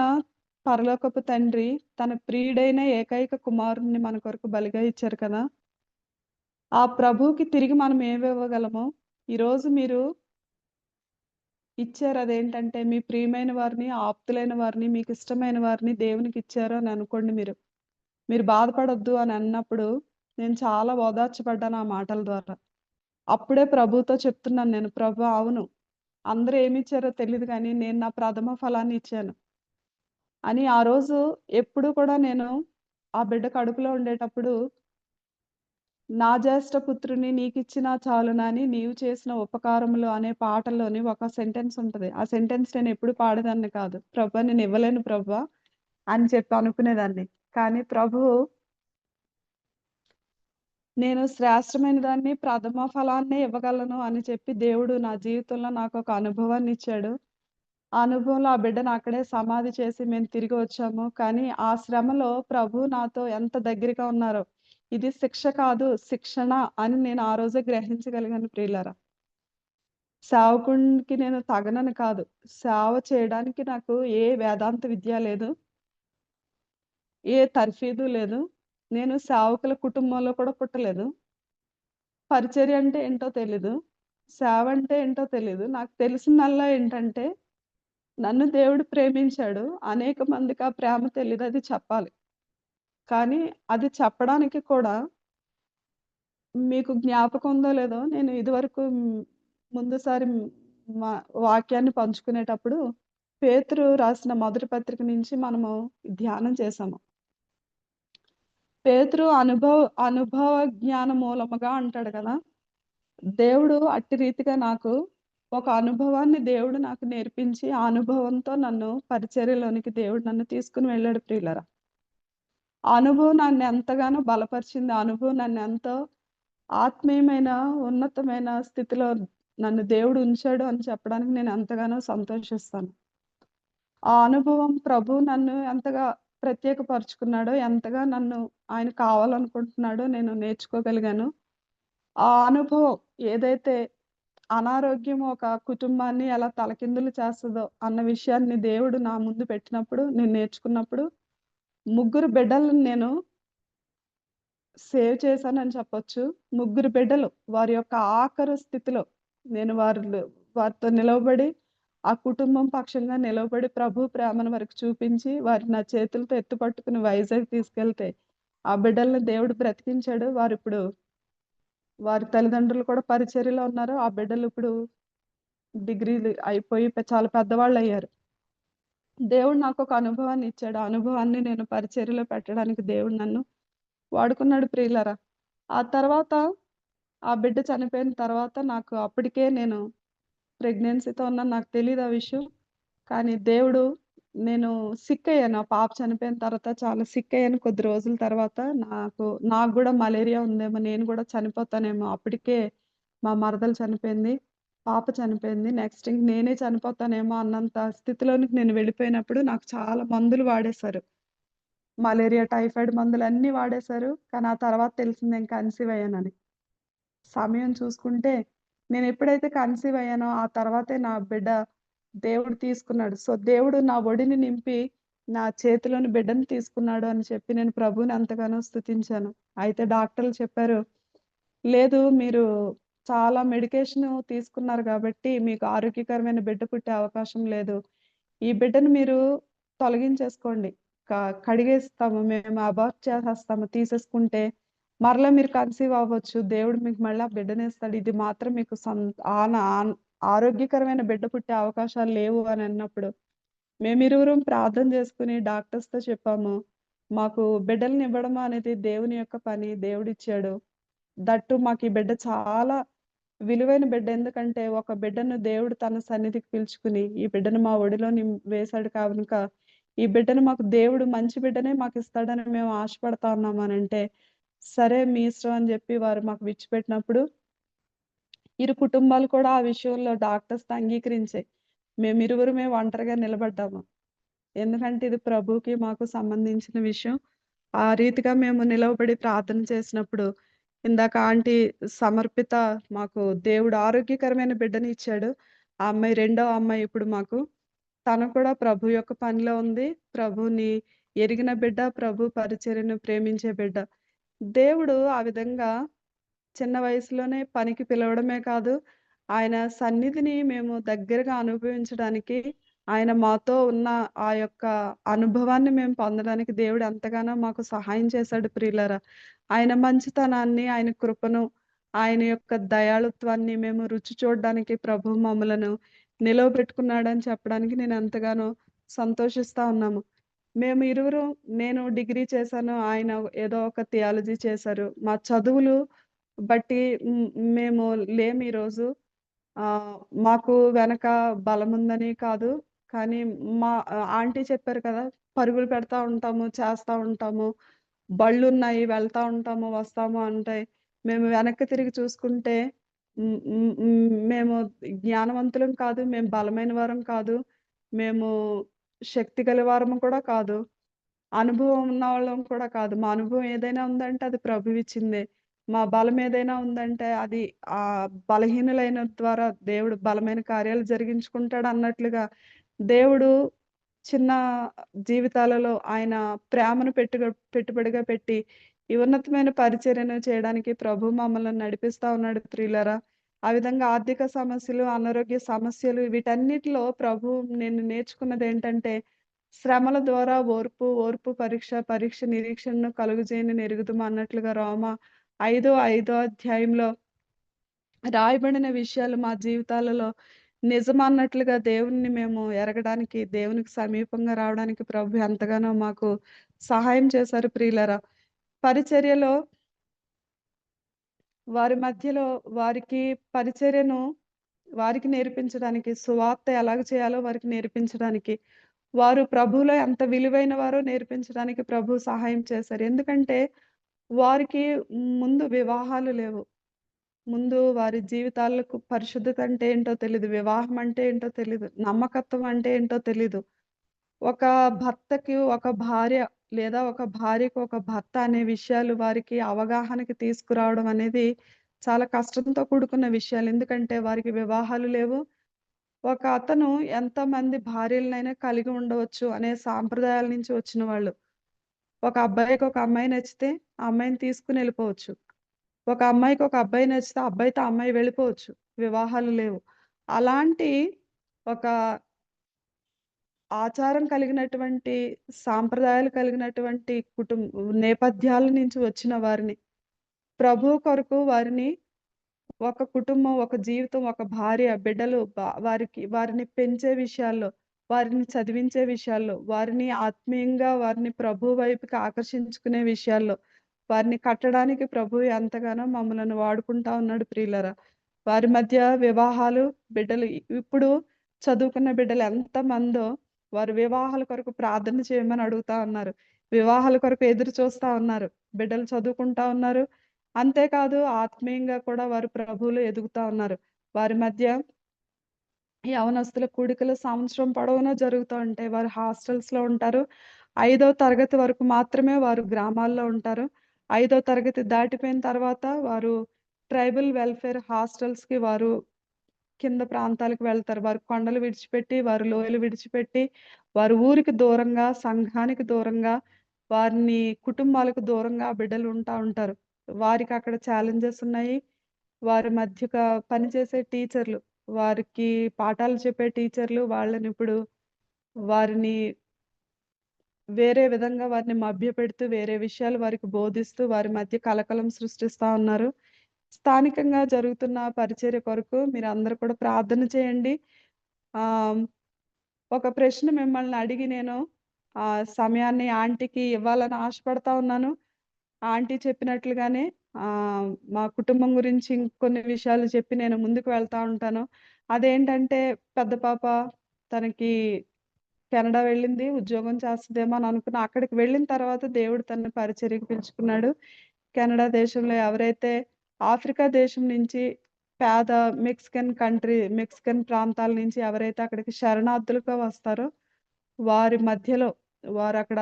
పరలోకపు తండ్రి తన ప్రియుడైన ఏకైక కుమారుణ్ణి మన కొరకు బలిగా ఇచ్చారు కదా. ఆ ప్రభువుకి తిరిగి మనం ఏమివ్వగలమో ఈరోజు మీరు ఇచ్చారు. అదేంటంటే మీ ప్రియమైన వారిని, ఆప్తులైన వారిని, మీకు ఇష్టమైన వారిని దేవునికి ఇచ్చారు అని అనుకోండి. మీరు బాధపడొద్దు అని అన్నప్పుడు నేను చాలా ఓదార్చబడ్డాను ఆ మాటల ద్వారా. అప్పుడే ప్రభుతో చెప్తున్నాను నేను, ప్రభు అవును, అందరూ ఏమి ఇచ్చారో తెలియదు కానీ నేను నా ప్రథమ ఫలాన్ని ఇచ్చాను అని. ఆ రోజు ఎప్పుడు కూడా నేను ఆ బిడ్డ కడుపులో ఉండేటప్పుడు నా జ్యేష్ఠ పుత్రుని నీకిచ్చినా చాలునని నీవు చేసిన ఉపకారములు అనే పాటల్లోని ఒక సెంటెన్స్ ఉంటది. ఆ సెంటెన్స్ నేను ఎప్పుడు పాడేదాన్ని కాదు. ప్రభా నేను ఇవ్వలేను ప్రభా అని చెప్పి అనుకునేదాన్ని. కానీ ప్రభువు నేను శ్రేష్టమైన దాన్ని ప్రథమ ఫలాన్నే ఇవ్వగలను అని చెప్పి దేవుడు నా జీవితంలో నాకు ఒక అనుభవాన్ని ఇచ్చాడు. ఆ అనుభవంలో ఆ బిడ్డను అక్కడే సమాధి చేసి మేము తిరిగి వచ్చాము. కానీ ఆ శ్రమలో ప్రభు నాతో ఎంత దగ్గరగా ఉన్నారో, ఇది శిక్ష కాదు శిక్షణ అని నేను ఆ రోజే గ్రహించగలిగాను ప్రియులారా. సేవకునికి నేను తగనని కాదు, సేవ చేయడానికి నాకు ఏ వేదాంత విద్య లేదు, ఏ తర్ఫీదు లేదు, నేను సేవకుల కుటుంబంలో కూడా పుట్టలేదు. పరిచర్య అంటే ఏంటో తెలీదు, సేవ అంటే ఏంటో తెలీదు. నాకు తెలిసిందల్లా ఏంటంటే నన్ను దేవుడు ప్రేమించాడు. అనేక మందికి ఆ ప్రేమ తెలీదు, అది చెప్పాలి. కానీ అది చెప్పడానికి కూడా మీకు జ్ఞాపకం ఉందో లేదో, నేను ఇదివరకు ముందుసారి మా వాక్యాన్ని పంచుకునేటప్పుడు పేతురు రాసిన మొదటి పత్రిక నుంచి మనము ధ్యానం చేశాము. పేతురు అనుభవ జ్ఞాన మూలముగా అంటాడు కదా. దేవుడు అట్టి రీతిగా నాకు ఒక అనుభవాన్ని దేవుడు నాకు నేర్పించి ఆ అనుభవంతో నన్ను పరిచర్యలోనికి దేవుడు నన్ను తీసుకుని వెళ్ళాడు ప్రియులరా. ఆ అనుభవం నన్ను ఎంతగానో బలపరిచింది. ఆ అనుభవం నన్ను ఎంతో ఆత్మీయమైన ఉన్నతమైన స్థితిలో నన్ను దేవుడు ఉంచాడు అని చెప్పడానికి నేను ఎంతగానో సంతోషిస్తాను. ఆ అనుభవం ప్రభు నన్ను ఎంతగా ప్రత్యేకపరుచుకున్నాడో, ఎంతగా నన్ను ఆయన కావాలనుకుంటున్నాడో నేను నేర్చుకోగలిగాను. ఆ అనుభవం ఏదైతే అనారోగ్యం ఒక కుటుంబాన్ని ఎలా తలకిందులు చేస్తుందో అన్న విషయాన్ని దేవుడు నా ముందు పెట్టినప్పుడు, నేను నేర్చుకున్నప్పుడు, ముగ్గురు బిడ్డలను నేను సేవ్ చేశానని చెప్పొచ్చు. ముగ్గురు బిడ్డలు వారి యొక్క ఆఖరు స్థితిలో నేను వారితో నిలవబడి, ఆ కుటుంబం పక్షంగా నిలవబడి ప్రభు ప్రేమను వారికి చూపించి వారి నా చేతులతో ఎత్తుపట్టుకుని వైజాగ్ తీసుకెళ్తే ఆ బిడ్డల్ని దేవుడు బ్రతికించాడు. వారి తల్లిదండ్రులు కూడా పరిచర్యలో ఉన్నారు. ఆ బిడ్డలు ఇప్పుడు డిగ్రీలు అయిపోయి చాలా పెద్దవాళ్ళు అయ్యారు. దేవుడు నాకు ఒక అనుభవాన్ని ఇచ్చాడు. ఆ అనుభవాన్ని నేను పరిచర్యలో పెట్టడానికి దేవుడు నన్ను వాడుకున్నాడు ప్రియులరా. ఆ తర్వాత ఆ బిడ్డ చనిపోయిన తర్వాత నాకు అప్పటికే నేను ప్రెగ్నెన్సీతో ఉన్నాను. నాకు తెలీదు ఆ విషయం. కానీ దేవుడు నేను సిక్ అయ్యాను. ఆ పాప చనిపోయిన తర్వాత చాలా సిక్ అయ్యాను. కొద్ది రోజుల తర్వాత నాకు కూడా మలేరియా ఉందేమో, నేను కూడా చనిపోతానేమో. అప్పటికే మా మరదలు చనిపోయింది, పాప చనిపోయింది. నెక్స్ట్ ఇంక నేనే చనిపోతానేమో అన్నంత స్థితిలోనికి నేను వెళ్ళిపోయినప్పుడు నాకు చాలా మందులు వాడేశారు. మలేరియా, టైఫాయిడ్ మందులు అన్నీ వాడేశారు. కానీ ఆ తర్వాత తెలిసింది నేను కన్సీవ్ అయ్యానని. సమయం చూసుకుంటే నేను ఎప్పుడైతే కన్సీవ్ అయ్యానో ఆ తర్వాతే నా బిడ్డ దేవుడు తీసుకున్నాడు. సో దేవుడు నా ఒడిని నింపి నా చేతిలోని బిడ్డను తీసుకున్నాడు అని చెప్పి నేను ప్రభువుని ఎంతగానో స్తుతించాను. అయితే డాక్టర్లు చెప్పారు, లేదు మీరు చాలా మెడికేషన్ తీసుకున్నారు కాబట్టి మీకు ఆరోగ్యకరమైన బిడ్డ పుట్టే అవకాశం లేదు. ఈ బిడ్డను మీరు తొలగించేసుకోండి, కడిగేస్తాము, మేము అబార్ట్ చేసేస్తాము, తీసేసుకుంటే మరలా మీరు కన్సీవ్ అవ్వచ్చు, దేవుడు మీకు మళ్ళీ బిడ్డనిస్తాడు. ఇది మాత్రం మీకు ఆరోగ్యకరమైన బిడ్డ పుట్టే అవకాశాలు లేవు అని అన్నప్పుడు మేమిరువురం ప్రార్థన చేసుకుని డాక్టర్స్‌తో చెప్పాము. మాకు బిడ్డల్ని ఇవ్వడం అనేది దేవుని యొక్క పని. దేవుడిచ్చాడు. దట్టు మాకు ఈ బిడ్డ చాలా విలువైన బిడ్డ. ఎందుకంటే ఒక బిడ్డను దేవుడు తన సన్నిధికి పిలుచుకుని, ఈ బిడ్డను మా ఒడిలో వేశాడు కనుక, ఈ బిడ్డను మాకు దేవుడు మంచి బిడ్డనే మాకిస్తాడని మేము ఆశపడతా ఉన్నాం అనంటే, సరే మీ ఇష్టం అని చెప్పి వారు మాకు విడిచిపెట్టినప్పుడు, ఇరు కుటుంబాలు కూడా ఆ విషయంలో డాక్టర్స్‌తో అంగీకరించాయి. మేమిరువురమే ఒంటరిగా నిలబడ్డాము. ఎందుకంటే ఇది ప్రభువుకి మాకు సంబంధించిన విషయం. ఆ రీతిగా మేము నిలవబడి ప్రార్థన చేసినప్పుడు, ఇందాక ఆంటీ సమర్పిత మాకు దేవుడు ఆరోగ్యకరమైన బిడ్డని ఇచ్చాడు. ఆ అమ్మాయి రెండో అమ్మాయి ఇప్పుడు మాకు. తను కూడా ప్రభు యొక్క పనిలో ఉంది. ప్రభువుని ఎరిగిన బిడ్డ, ప్రభు పరిచర్యను ప్రేమించే బిడ్డ. దేవుడు ఆ విధంగా చిన్న వయసులోనే పనికి పిలవడమే కాదు, ఆయన సన్నిధిని మేము దగ్గరగా అనుభవించడానికి, ఆయన మాతో ఉన్న ఆ యొక్క అనుభవాన్ని మేము పొందడానికి దేవుడు ఎంతగానో మాకు సహాయం చేశాడు ప్రియులారా. ఆయన మంచితనాన్ని, ఆయన కృపను, ఆయన యొక్క దయాళుత్వాన్ని మేము రుచి చూడడానికి ప్రభువు మమ్మలను నిలవబెట్టుకున్నాడని చెప్పడానికి నేను ఎంతగానో సంతోషిస్తా ఉన్నాము. మేము ఇరువురం నేను డిగ్రీ చేశాను. ఆయన ఏదో ఒక థియాలజీ చేశారు. మా చదువులు బట్టి మేము లేము ఈరోజు. మాకు వెనక బలముందని కాదు. కానీ మా ఆంటీ చెప్పారు కదా! పరుగులు పెడతా ఉంటాము, చేస్తా ఉంటాము. బళ్ళున్నాయి, వెళ్తా ఉంటాము, వస్తాము అంటే, మేము వెనక్కి తిరిగి చూసుకుంటే మేము జ్ఞానవంతులం కాదు. మేము బలమైన వారం కాదు. మేము శక్తి గలవారము కూడా కాదు. అనుభవం ఉన్నవాళ్ళం కూడా కాదు. మా అనుభవం ఏదైనా ఉందంటే అది ప్రభువిచ్చిందే. మా బలం ఏదైనా ఉందంటే అది బలహీనులైన ద్వారా దేవుడు బలమైన కార్యాలు జరిగించుకుంటాడన్నట్లుగా దేవుడు చిన్న జీవితాలలో ఆయన ప్రేమను పెట్టుబడిగా పెట్టి ఈ ఉన్నతమైన పరిచర్యను చేయడానికి ప్రభు మమ్మల్ని నడిపిస్తా ఉన్నాడు ప్రియులారా. ఆ విధంగా ఆర్థిక సమస్యలు, అనారోగ్య సమస్యలు వీటన్నిటిలో ప్రభు నేను నేర్చుకున్నదేంటంటే శ్రమల ద్వారా ఓర్పు, ఓర్పు పరీక్ష, పరీక్ష నిరీక్షణను కలుగజేయని నెరుగుదుము అన్నట్లుగా ఐదో అధ్యాయంలో రాయబడిన విషయాలు మా జీవితాలలో నిజమన్నట్లుగా దేవుణ్ణి మేము ఎరగడానికి, దేవునికి సమీపంగా రావడానికి ప్రభు ఎంతగానో మాకు సహాయం చేశారు ప్రియులారా. పరిచర్యలో వారి మధ్యలో వారికి పరిచర్యను వారికి నేర్పించడానికి, సువార్త ఎలాగ చేయాలో వారికి నేర్పించడానికి, వారు ప్రభువులో ఎంత విలువైన వారో నేర్పించడానికి ప్రభు సహాయం చేశారు. ఎందుకంటే వారికి ముందు వివాహాలు లేవు. ముందు వారి జీవితాలకు పరిశుద్ధత అంటే ఏంటో తెలీదు. వివాహం అంటే ఏంటో తెలీదు. నమ్మకత్వం అంటే ఏంటో తెలీదు. ఒక భర్తకి ఒక భార్య లేదా ఒక భార్యకు ఒక భర్త అనే విషయాలు వారికి అవగాహనకి తీసుకురావడం అనేది చాలా కష్టంతో కూడుకున్న విషయాలు. ఎందుకంటే వారికి వివాహాలు లేవు. ఒక అతను ఎంతమంది భార్యలనైనా కలిగి ఉండవచ్చు అనే సాంప్రదాయాల నుంచి వచ్చిన వాళ్ళు. ఒక అబ్బాయికి ఒక అమ్మాయి నచ్చితే ఆ అమ్మాయిని తీసుకుని వెళ్ళిపోవచ్చు. ఒక అమ్మాయికి ఒక అబ్బాయి నచ్చితే ఆ అబ్బాయితో ఆ అమ్మాయి వెళ్ళిపోవచ్చు. వివాహాలు లేవు. అలాంటి ఒక ఆచారం కలిగినటువంటి, సాంప్రదాయాలు కలిగినటువంటి నేపథ్యాల నుంచి వచ్చిన వారిని, ప్రభువు కొరకు వారిని ఒక కుటుంబం, ఒక జీవితం, ఒక భార్య, బిడ్డలు వారిని పెంచే విషయాల్లో, వారిని చదివించే విషయాల్లో, వారిని ఆత్మీయంగా వారిని ప్రభువు వైపుకి ఆకర్షించుకునే విషయాల్లో, వారిని కట్టడానికి ప్రభువు ఎంతగానో మమ్మలను వాడుకుంటా ఉన్నాడు ప్రియులారా. వారి మధ్య వివాహాలు, బిడ్డలు ఇప్పుడు చదువుకున్న బిడ్డలు ఎంతమందో వారు వివాహాల కొరకు ప్రార్థన చేయమని అడుగుతా ఉన్నారు. వివాహాల కొరకు ఎదురు చూస్తా ఉన్నారు. బిడ్డలు చదువుకుంటా ఉన్నారు. అంతేకాదు ఆత్మీయంగా కూడా వారు ప్రభువులో ఎదుగుతా ఉన్నారు. వారి మధ్య యవనస్తుల కూడికలు సంవత్సరం పొడవునా జరుగుతూ ఉంటాయి. వారు హాస్టల్స్‌లో ఉంటారు. 5వ తరగతి వరకు మాత్రమే వారు గ్రామాల్లో ఉంటారు. 5వ తరగతి దాటిపోయిన తర్వాత వారు ట్రైబల్ వెల్ఫేర్ హాస్టల్స్‌కి వారు కింద ప్రాంతాలకు వెళ్తారు. వారు కొండలు విడిచిపెట్టి, వారు లోయలు విడిచిపెట్టి, వారు ఊరికి దూరంగా, సంఘానికి దూరంగా, వారిని కుటుంబాలకు దూరంగా బిడ్డలు ఉంటారు. వారికి అక్కడ ఛాలెంజెస్ ఉన్నాయి. వారి మధ్యగా పనిచేసే టీచర్లు, వారికి పాఠాలు చెప్పే టీచర్లు వాళ్ళనిప్పుడు వారిని వేరే విధంగా వారిని మభ్యపెడుతూ, వేరే విషయాలు వారికి బోధిస్తూ, వారి మధ్య కలకలం సృష్టిస్తా ఉన్నారు. స్థానికంగా జరుగుతున్న పరిచర్య కొరకు మీరందరూ కూడా ప్రార్థన చేయండి. ఆహ్, ఒక ప్రశ్న మిమ్మల్ని అడిగి నేను సమయాన్ని ఆంటీకి ఇవ్వాలని ఆశపడతా ఉన్నాను. ఆంటీ చెప్పినట్లుగానే మా కుటుంబం గురించి ఇంకొన్ని విషయాలు చెప్పి నేను ముందుకు వెళ్తా ఉంటాను. అదేంటంటే పెద్ద పాప తనకి కెనడా వెళ్ళింది. ఉద్యోగం చేస్తదేమో అని అనుకున్నా. అక్కడికి వెళ్ళిన తర్వాత దేవుడు తనని పరిచర్యకు పిలుచుకున్నాడు. కెనడా దేశంలో ఎవరైతే ఆఫ్రికా దేశం నుంచి పేద మెక్సికన్ ప్రాంతాల నుంచి ఎవరైతే అక్కడికి శరణార్థులుగా వస్తారో వారి మధ్యలో వారక్కడ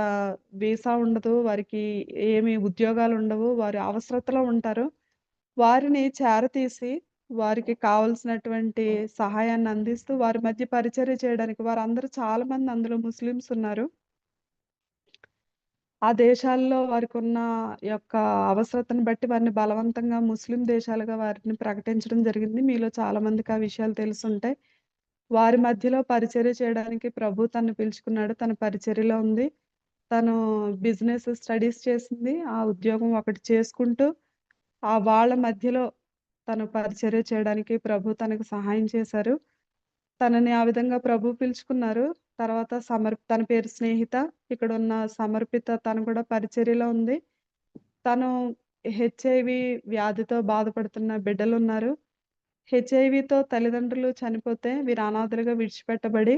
వీసా ఉండదు. వారికి ఏమి ఉద్యోగాలుండవు. వారు అవసరతలో ఉంటారు. వారిని చేరతీసి వారికి కావాల్సినటువంటి సహాయాన్ని అందిస్తూ వారి మధ్య పరిచర్య చేయడానికి వారందరూ చాలా మంది అందులో ముస్లిమ్స్ ఉన్నారు. ఆ దేశాల్లో వారికున్న యొక్క అవసరతను బట్టి వారిని బలవంతంగా ముస్లిం దేశాలుగా వారిని ప్రకటించడం జరిగింది. మీలో చాలా మందికి ఆ విషయాలు తెలిసుంటాయి. వారి మధ్యలో పరిచర్య చేయడానికి ప్రభు తనను పిలుచుకున్నాడు. తన పరిచర్యలో ఉంది. తను బిజినెస్ స్టడీస్ చేసింది. ఆ ఉద్యోగం ఒకటి చేసుకుంటూ వాళ్ళ మధ్యలో తను పరిచర్య చేయడానికి ప్రభు తనకు సహాయం చేశారు. తనని ఆ విధంగా ప్రభు పిలుచుకున్నారు. తర్వాత తన పేరు స్నేహిత. ఇక్కడున్న సమర్పిత తను కూడా పరిచర్యలో ఉంది. తను హెచ్ఐవి వ్యాధితో బాధపడుతున్న బిడ్డలున్నారు. హెచ్ఐవితో తల్లిదండ్రులు చనిపోతే వీరు అనాథలుగా విడిచిపెట్టబడి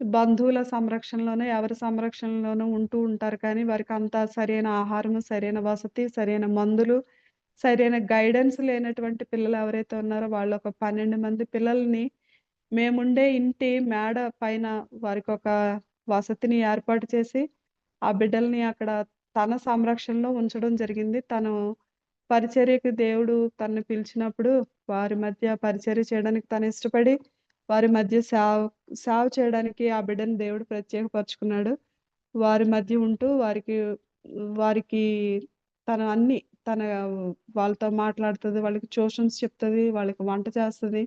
బంధువుల సంరక్షణలోనో, ఎవరి సంరక్షణలోనో ఉంటూ ఉంటారు. కానీ వారికంత సరైన ఆహారము, సరైన వసతి, సరైన మందులు, సరైన గైడెన్స్ లేనటువంటి పిల్లలు ఎవరైతే ఉన్నారో వాళ్ళొక 12 మంది పిల్లల్ని మేముండే ఇంటి మేడ పైన వారికొక వసతిని ఏర్పాటు చేసి, ఆ బిడ్డల్ని అక్కడ తన సంరక్షణలో ఉంచడం జరిగింది. తను పరిచర్యకి దేవుడు తనని పిలిచినప్పుడు వారి మధ్య పరిచర్య చేయడానికి తను ఇష్టపడి, వారి మధ్య సేవ చేయడానికి ఆ బిడ్డని దేవుడు ప్రత్యేకపరుచుకున్నాడు. వారి మధ్య ఉంటూ వారికి తను అన్నీ తన వాళ్ళతో మాట్లాడుతది. వాళ్ళకి ట్యూషన్స్ చెప్తది. వాళ్ళకి వంట చేస్తది.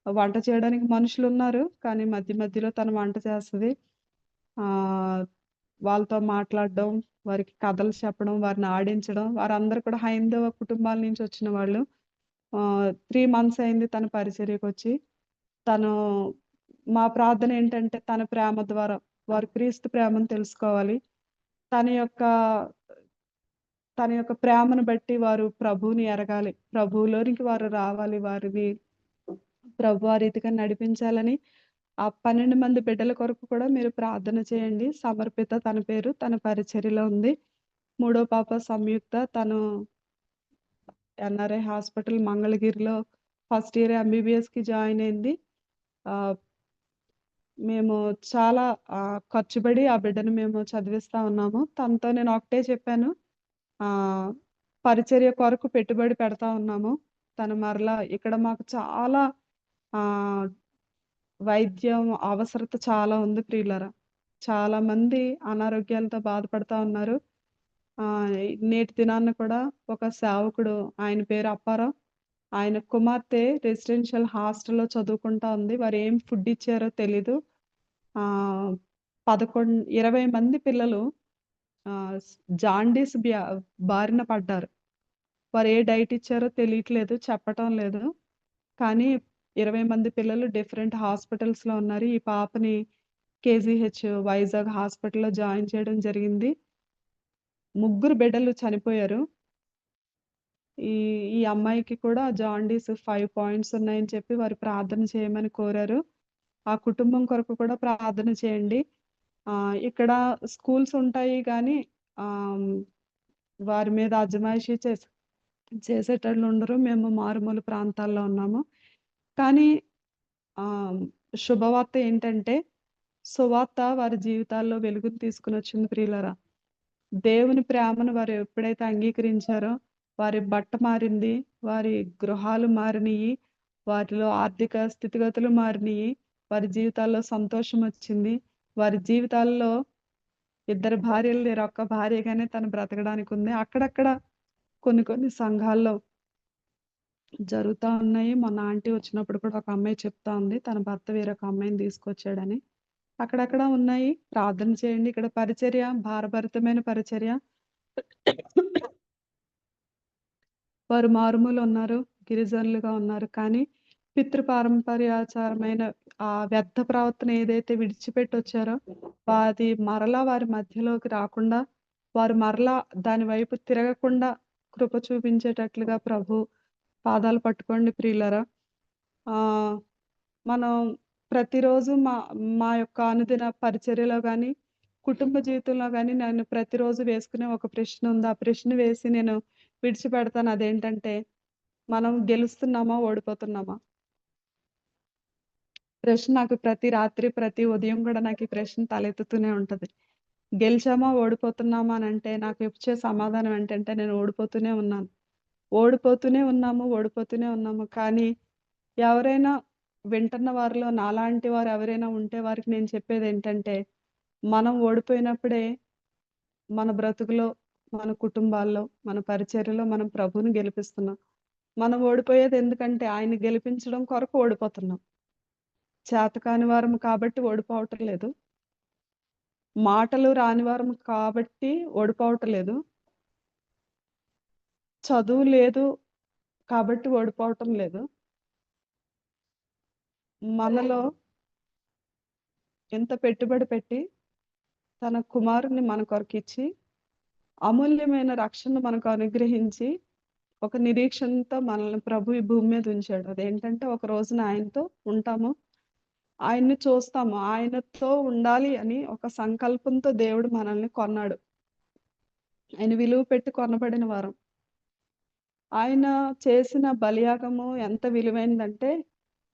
వంట చేయడానికి మనుషులున్నారు. కానీ మధ్య మధ్యలో తను వంట చేస్తది. ఆహ్, వాళ్ళతో మాట్లాడడం, వారికి కథలు చెప్పడం, వారిని ఆడించడం. వారందరూ కూడా హైందవ కుటుంబాల నుంచి వచ్చిన వాళ్ళు. 3 మంత్స్ అయింది తను పరిచర్యకొచ్చి. తను మా ప్రార్థన ఏంటంటే తన ప్రేమ ద్వారా వారు క్రీస్తు ప్రేమను తెలుసుకోవాలి. తన యొక్క తన యొక్క ప్రేమను బట్టి వారు ప్రభువుని ఎరగాలి. ప్రభువులోనికి వారు రావాలి. వారిని ప్రభు ఆ రీతిగా నడిపించాలని ఆ 12 మంది బిడ్డల కొరకు కూడా మీరు ప్రార్థన చేయండి. సమర్పిత తన పేరు. తన పరిచర్యలో ఉంది. మూడో పాప సంయుక్త. తను ఎన్ఆర్ఐ హాస్పిటల్ మంగళగిరిలో ఫస్ట్ ఇయర్ ఎంబీబీఎస్‌కి జాయిన్ అయింది. ఆహ్, మేము చాలా ఖర్చుబడి ఆ బిడ్డను మేము చదివిస్తా ఉన్నాము. తనతో నేను ఒకటే చెప్పాను. ఆహ్, పరిచర్య కొరకు పెట్టుబడి పెడతా ఉన్నాము. తను మరలా ఇక్కడ మాకు చాలా ఆహ్, వైద్యం అవసరత చాలా ఉంది ప్రియులారా. చాలా మంది అనారోగ్యాలతో బాధపడతా ఉన్నారు. నేటి దినాన కూడా ఒక సేవకుడు ఆయన పేరు అప్పారావు. ఆయన కుమార్తె రెసిడెన్షియల్ హాస్టల్‌లో చదువుకుంటా ఉంది. వారేం ఫుడ్ ఇచ్చారో తెలీదు. ఆహ్, 20 మంది పిల్లలు ఆహ్, స్ జాండీస్ బారిన పడ్డారు. వారు ఏ డైట్ ఇచ్చారో తెలియట్లేదు. చెప్పటం లేదు. కానీ 20 మంది పిల్లలు డిఫరెంట్ హాస్పిటల్స్‌లో ఉన్నారు. ఈ పాపని కేజీహెచ్ వైజాగ్ హాస్పిటల్‌లో జాయిన్ చేయడం జరిగింది. ముగ్గురు బిడ్డలు చనిపోయారు. ఈ ఈ అమ్మాయికి కూడా జాండీస్ 5 పాయింట్స్ ఉన్నాయని చెప్పి వారు ప్రార్థన చేయమని కోరారు. ఆ కుటుంబం కొరకు కూడా ప్రార్థన చేయండి. ఇక్కడ స్కూల్స్ ఉంటాయి గానీ ఆహ్, వారి మీద అజమాయిషీ చేసేటోళ్ళు ఉండరు. మేము మారుమూల ప్రాంతాల్లో ఉన్నాము. కానీ ఆహ్, శుభవార్త ఏంటంటే సువార్త వారి జీవితాల్లో వెలుగును తీసుకొనొచ్చింది ప్రియులారా. దేవుని ప్రేమను వారు ఎప్పుడైతే అంగీకరించారో వారి బట్ట మారింది. వారి గృహాలు మారినియి. వారిలో ఆర్థిక స్థితిగతులు మారినియి. వారి జీవితాల్లో సంతోషమొచ్చింది. వారి జీవితాల్లో ఇద్దరు భార్యలు లేరు. ఒక్క భార్యగానే తను బ్రతకడానికుంది. అక్కడక్కడ కొన్ని కొన్ని సంఘాల్లో జరుగుతా ఉన్నాయి. మొన్న ఆంటీ వచ్చినప్పుడు కూడా ఒక అమ్మాయి చెప్తా ఉంది. తన భర్త వేరొక అమ్మాయిని తీసుకొచ్చాడని. అక్కడక్కడ ఉన్నాయి. ప్రార్థన చేయండి. ఇక్కడ పరిచర్య భారభరితమైన పరిచర్య. వారు మారుమూల ఉన్నారు, గిరిజనులుగా ఉన్నారు. కానీ పితృపారంపర్యాచారమైన ఆ వ్యర్థ ప్రవర్తన ఏదైతే విడిచిపెట్టొచ్చారో, అది మరలా వారి మధ్యలోకి రాకుండా, వారు మరలా దాని వైపు తిరగకుండా కృప చూపించేటట్లుగా ప్రభు పాదాలు పట్టుకోండి ప్రియులారా. మనం ప్రతిరోజు మా మా యొక్క అనుదిన పరిచర్యలో గానీ, కుటుంబ జీవితంలో గానీ, నేను ప్రతిరోజు వేసుకునే ఒక ప్రశ్న ఉంది. ఆ ప్రశ్న వేసి నేను విడిచిపెడతాను. అదేంటంటే, మనం గెలుస్తున్నామా? ఓడిపోతున్నామా? ప్రశ్న నాకు ప్రతి రాత్రి, ప్రతి ఉదయం గూడా నాకు ఈ ప్రశ్న తలెత్తుతూనే ఉంటది. గెలిచామా? ఓడిపోతున్నామా? అనంటే నాకు ఇచ్చే సమాధానం ఏంటంటే, నేను ఓడిపోతూనే ఉన్నాను. ఓడిపోతూనే ఉన్నాము. కానీ ఎవరైనా వింటున్న వారిలో నాలాంటి వారు ఎవరైనా ఉంటే వారికి నేను చెప్పేదేంటంటే, మనం ఓడిపోయినప్పుడే మన బ్రతుకులో, మన కుటుంబాల్లో, మన పరిచర్యలో మనం ప్రభువుని గెలిపిస్తున్నాం. మనం ఓడిపోయేది ఎందుకంటే ఆయన్ని గెలిపించడం కొరకు ఓడిపోతున్నాం. చేతకాని వారము కాబట్టి ఓడిపోవటం లేదు. మాటలు రాని వారము కాబట్టి ఓడిపోవటం లేదు. చదువు లేదు కాబట్టి ఓడిపోవటం లేదు. మనలో ఎంత పెట్టుబడి పెట్టి తన కుమారుని మన కొరకిచ్చి అమూల్యమైన రక్షణను మనకు అనుగ్రహించి ఒక నిరీక్షణతో మనల్ని ప్రభు ఈ భూమి మీద ఉంచాడు. అదేంటంటే ఒక రోజున ఆయనతో ఉంటాము, ఆయన్ని చూస్తాము, ఆయనతో ఉండాలి అని ఒక సంకల్పంతో దేవుడు మనల్ని కొన్నాడు. ఆయన విలువ పెట్టి కొనబడిన వారం. ఆయన చేసిన బలియాగము ఎంత విలువైందంటే,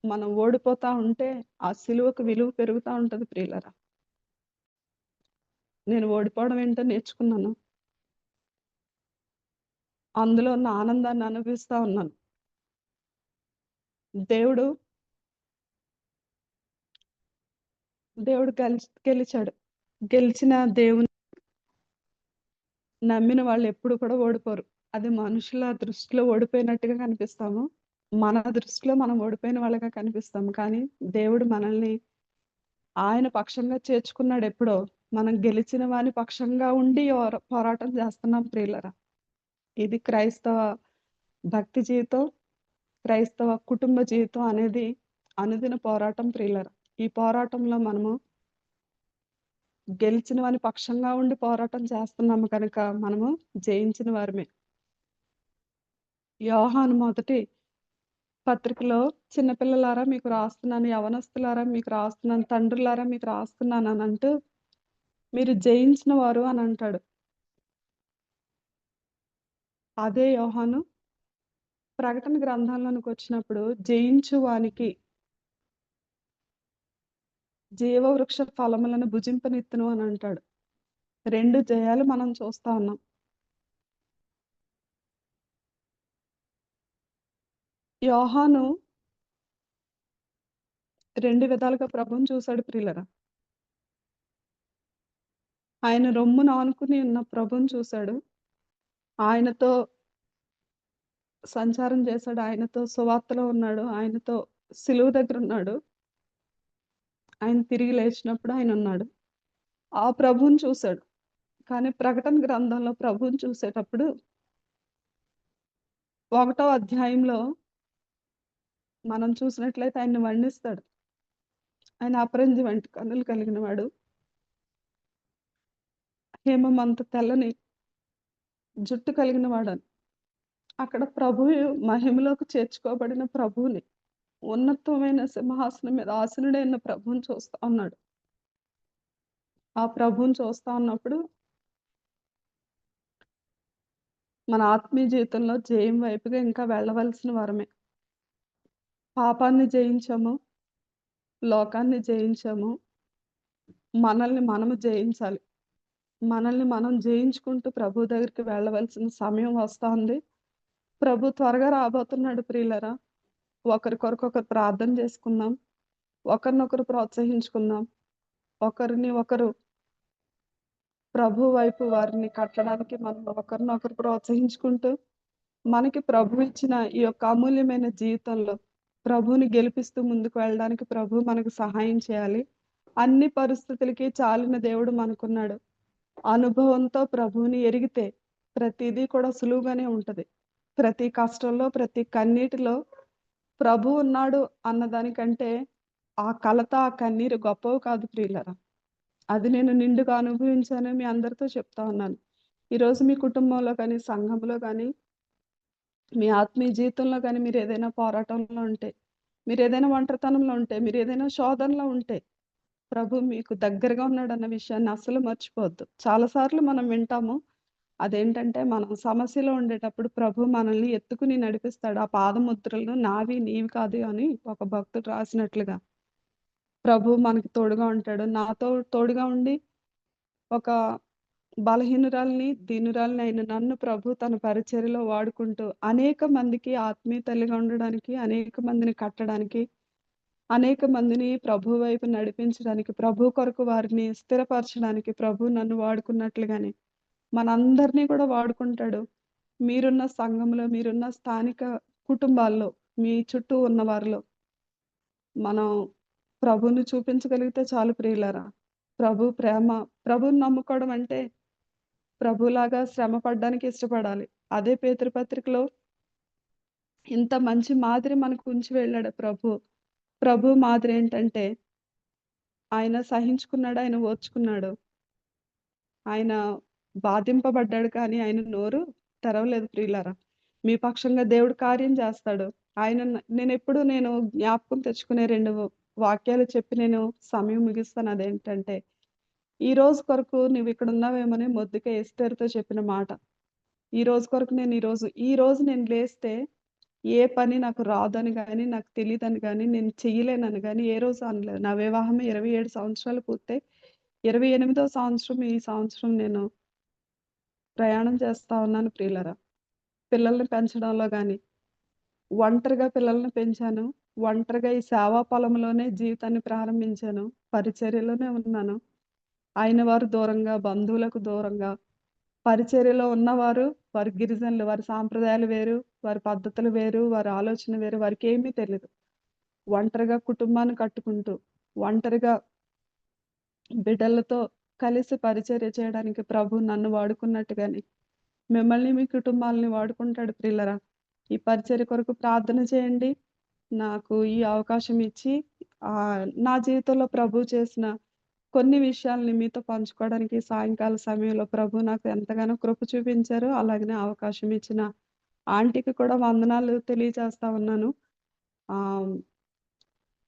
మనం ఓడిపోతా ఉంటే ఆ సిలువకు విలువ పెరుగుతా ఉంటది ప్రియులారా. నేను ఓడిపోవడం ఏంటో నేర్చుకున్నాను. అందులో ఉన్న ఆనందాన్ని అనుభవిస్తా ఉన్నాను. దేవుడు గెలిచాడు. గెలిచిన దేవుని నమ్మిన వాళ్ళు ఎప్పుడు కూడా ఓడిపోరు. అది మనుషుల దృష్టిలో ఓడిపోయినట్టుగా కనిపిస్తాము. మన దృష్టిలో మనం ఓడిపోయిన వాళ్ళగా కనిపిస్తాము. కానీ దేవుడు మనల్ని ఆయన పక్షంగా చేర్చుకున్నాడు ఎప్పుడో. మనం గెలిచిన వాని పక్షంగా ఉండి పోరాటం చేస్తున్నాం ప్రియులరా. ఇది క్రైస్తవ భక్తి జీవితం, క్రైస్తవ కుటుంబ జీవితం అనేది అనుదిన పోరాటం ప్రియులరా. ఈ పోరాటంలో మనము గెలిచిన వాని పక్షంగా ఉండి పోరాటం చేస్తున్నాము కనుక మనము జయించిన వారమే. యోహాను మొదటి పత్రికలో చిన్నపిల్లలారా మీకు రాస్తున్నాను, యవనస్తులారా మీకు రాస్తున్నాను, తండ్రులారా మీకు రాస్తున్నాను అని అంటూ మీరు జయించిన వారు అని అంటాడు. అదే యోహాను ప్రకటన గ్రంథంలోనికి వచ్చినప్పుడు జయించు వానికి జీవవృక్ష ఫలములను భుజింపనిత్తును అని అంటాడు. 2 జయాలు మనం చూస్తా ఉన్నాం. యోహాను 2 విధాలుగా ప్రభువుని చూశాడు ప్రియులరా. ఆయన రొమ్మును ఆనుకుని ఉన్న ప్రభువుని చూశాడు. ఆయనతో సంచారం చేశాడు. ఆయనతో సువార్తలో ఉన్నాడు. ఆయనతో సిలువ దగ్గర ఉన్నాడు. ఆయన తిరిగి లేచినప్పుడు ఆయన ఉన్నాడు. ఆ ప్రభువుని చూశాడు. కానీ ప్రకటన గ్రంథంలో ప్రభువుని చూసేటప్పుడు 1వ అధ్యాయంలో మనం చూసినట్లయితే ఆయన్ని వర్ణిస్తాడు. ఆయన అపరంజి వంటి కన్నులు కలిగిన వాడు, హేమమంత తెల్లని జుట్టు కలిగిన వాడని. అక్కడ ప్రభువు మహిమలోకి చేర్చుకోబడిన ప్రభువుని, ఉన్నతమైన సింహాసనం మీద ఆసనుడైన ప్రభువుని చూస్తా ఉన్నాడు. ఆ ప్రభువుని చూస్తా ఉన్నప్పుడు మన ఆత్మీయ జీవితంలో జయం వైపుగా ఇంకా వెళ్ళవలసిన వారమే. పాపాన్ని జయించాము, లోకాన్ని జయించాము, మనల్ని మనము జయించాలి. మనల్ని మనం జయించుకుంటూ ప్రభు దగ్గరికి వెళ్ళవలసిన సమయం వస్తా ఉంది. ప్రభు త్వరగా రాబోతున్నాడు ప్రియులరా. ఒకరికొరకు ప్రార్థన చేసుకుందాం, ఒకరినొకరు ప్రోత్సహించుకుందాం, ఒకరిని ఒకరు ప్రభు వైపు వారిని కట్టడానికి మనం ఒకరినొకరు ప్రోత్సహించుకుంటూ మనకి ప్రభు ఇచ్చిన ఈ యొక్క అమూల్యమైన జీవితంలో ప్రభువుని గెలిపిస్తూ ముందుకు వెళ్ళడానికి ప్రభు మనకు సహాయం చేయాలి. అన్ని పరిస్థితులకి చాలిన దేవుడు మనకున్నాడు. అనుభవంతో ప్రభువుని ఎరిగితే ప్రతిదీ కూడా సులువుగానే ఉంటది. ప్రతి కష్టంలో, ప్రతి కన్నీటిలో ప్రభు ఉన్నాడు అన్నదానికంటే ఆ కలత, ఆ కన్నీరు గొప్పవి కాదు ప్రియులారా. అది నేను నిండుగా అనుభవించాను. మీ అందరితో చెప్తా ఉన్నాను. ఈరోజు మీ కుటుంబంలో కానీ, సంఘంలో కానీ, మీ ఆత్మీయ జీవితంలో కానీ మీరేదైనా పోరాటంలో ఉంటే, మీరేదైనా ఒంటరితనంలో ఉంటే, మీరేదైనా శోధనలో ఉంటే, ప్రభు మీకు దగ్గరగా ఉన్నాడన్న విషయాన్ని అస్సలు మర్చిపోవద్దు. చాలా సార్లు మనం వింటాము. అదేంటంటే మనం సమస్యలో ఉండేటప్పుడు ప్రభు మనల్ని ఎత్తుకుని నడిపిస్తాడు. ఆ పాదముద్రలు నావి నీవి కాదు అని ఒక భక్తుడు రాసినట్లుగా. ప్రభు మనకి తోడుగా ఉంటాడు. నాతో తోడుగా ఉండి ఒక బలహీనురాలిని, దీనురాలిని అయిన నన్ను ప్రభు తన పరిచర్యలో వాడుకుంటూ అనేక మందికి ఆత్మీయ తల్లిగా ఉండడానికి, అనేక మందిని కట్టడానికి, అనేక మందిని ప్రభు వైపు నడిపించడానికి, ప్రభు కొరకు వారిని స్థిరపరచడానికి ప్రభు నన్ను వాడుకున్నట్లుగానే మనందరినీ కూడా వాడుకుంటాడు. మీరున్న సంఘంలో, మీరున్న స్థానిక కుటుంబాల్లో, మీ చుట్టూ ఉన్న వారిలో మనం ప్రభువుని చూపించగలిగితే చాలు ప్రియులారా. ప్రభు ప్రేమ, ప్రభువుని నమ్ముకోవడం అంటే ప్రభులాగా శ్రమ పడ్డానికి ఇష్టపడాలి. అదే పేతురు పత్రికలో ఇంత మంచి మాదిరి మనకు ఉంచి వెళ్ళాడు ప్రభు. ప్రభు మాదిరి ఏంటంటే ఆయన సహించుకున్నాడు, ఆయన ఓర్చుకున్నాడు. ఆయన బాధింపబడ్డాడు కానీ ఆయన నోరు తెరవలేదు ప్రియులారా. మీ పక్షంగా దేవుడు కార్యం చేస్తాడు. ఆయన నేను జ్ఞాపకం తెచ్చుకునే 2 వాక్యాలు చెప్పి నేను సమయం ముగిస్తాను. అదేంటంటే, ఈ రోజు కొరకు నువ్వు ఇక్కడ ఉన్నావేమోని మొర్దెకై ఎస్తేరుతో చెప్పిన మాట. ఈ రోజు కొరకు ఈ రోజు నేను లేస్తే ఏ పని నాకు రాదని గాని, నాకు తెలీదని గాని, నేను చెయ్యలేనని గాని ఏ రోజు అనలేదు. నా వివాహం 27 సంవత్సరాలు పూర్తయి 28వ సంవత్సరం ఈ సంవత్సరం నేను ప్రయాణం చేస్తా ఉన్నాను ప్రియులారా. పిల్లల్ని పెంచడంలో గాని, ఒంటరిగా పిల్లల్ని పెంచాను. ఒంటరిగా ఈ సేవా పొలంలోనే జీవితాన్ని ప్రారంభించాను. పరిచర్యలోనే ఉన్నాను. అయిన వారు దూరంగా, బంధువులకు దూరంగా, పరిచర్యలో ఉన్నవారు వారి గిరిజనులు, వారి సాంప్రదాయాలు వేరు, వారి పద్ధతులు వేరు, వారి ఆలోచన వేరు, వారికేమీ తెలీదు. ఒంటరిగా కుటుంబాన్ని కట్టుకుంటూ, ఒంటరిగా బిడ్డలతో కలిసి పరిచర్య చేయడానికి ప్రభు నన్ను వాడుకున్నట్టుగానే మిమ్మల్ని, మీ కుటుంబాలని వాడుకుంటాడు ప్రియులారా. ఈ పరిచర్య కొరకు ప్రార్థన చేయండి. నాకు ఈ అవకాశం ఇచ్చి నా జీవితంలో ప్రభు చేసిన కొన్ని విషయాల్ని మీతో పంచుకోవడానికి సాయంకాల సమయంలో ప్రభు నాకు ఎంతగానో కృప చూపించారు. అలాగనే అవకాశం ఇచ్చిన ఆంటీకి కూడా వందనాలు తెలియజేస్తా ఉన్నాను.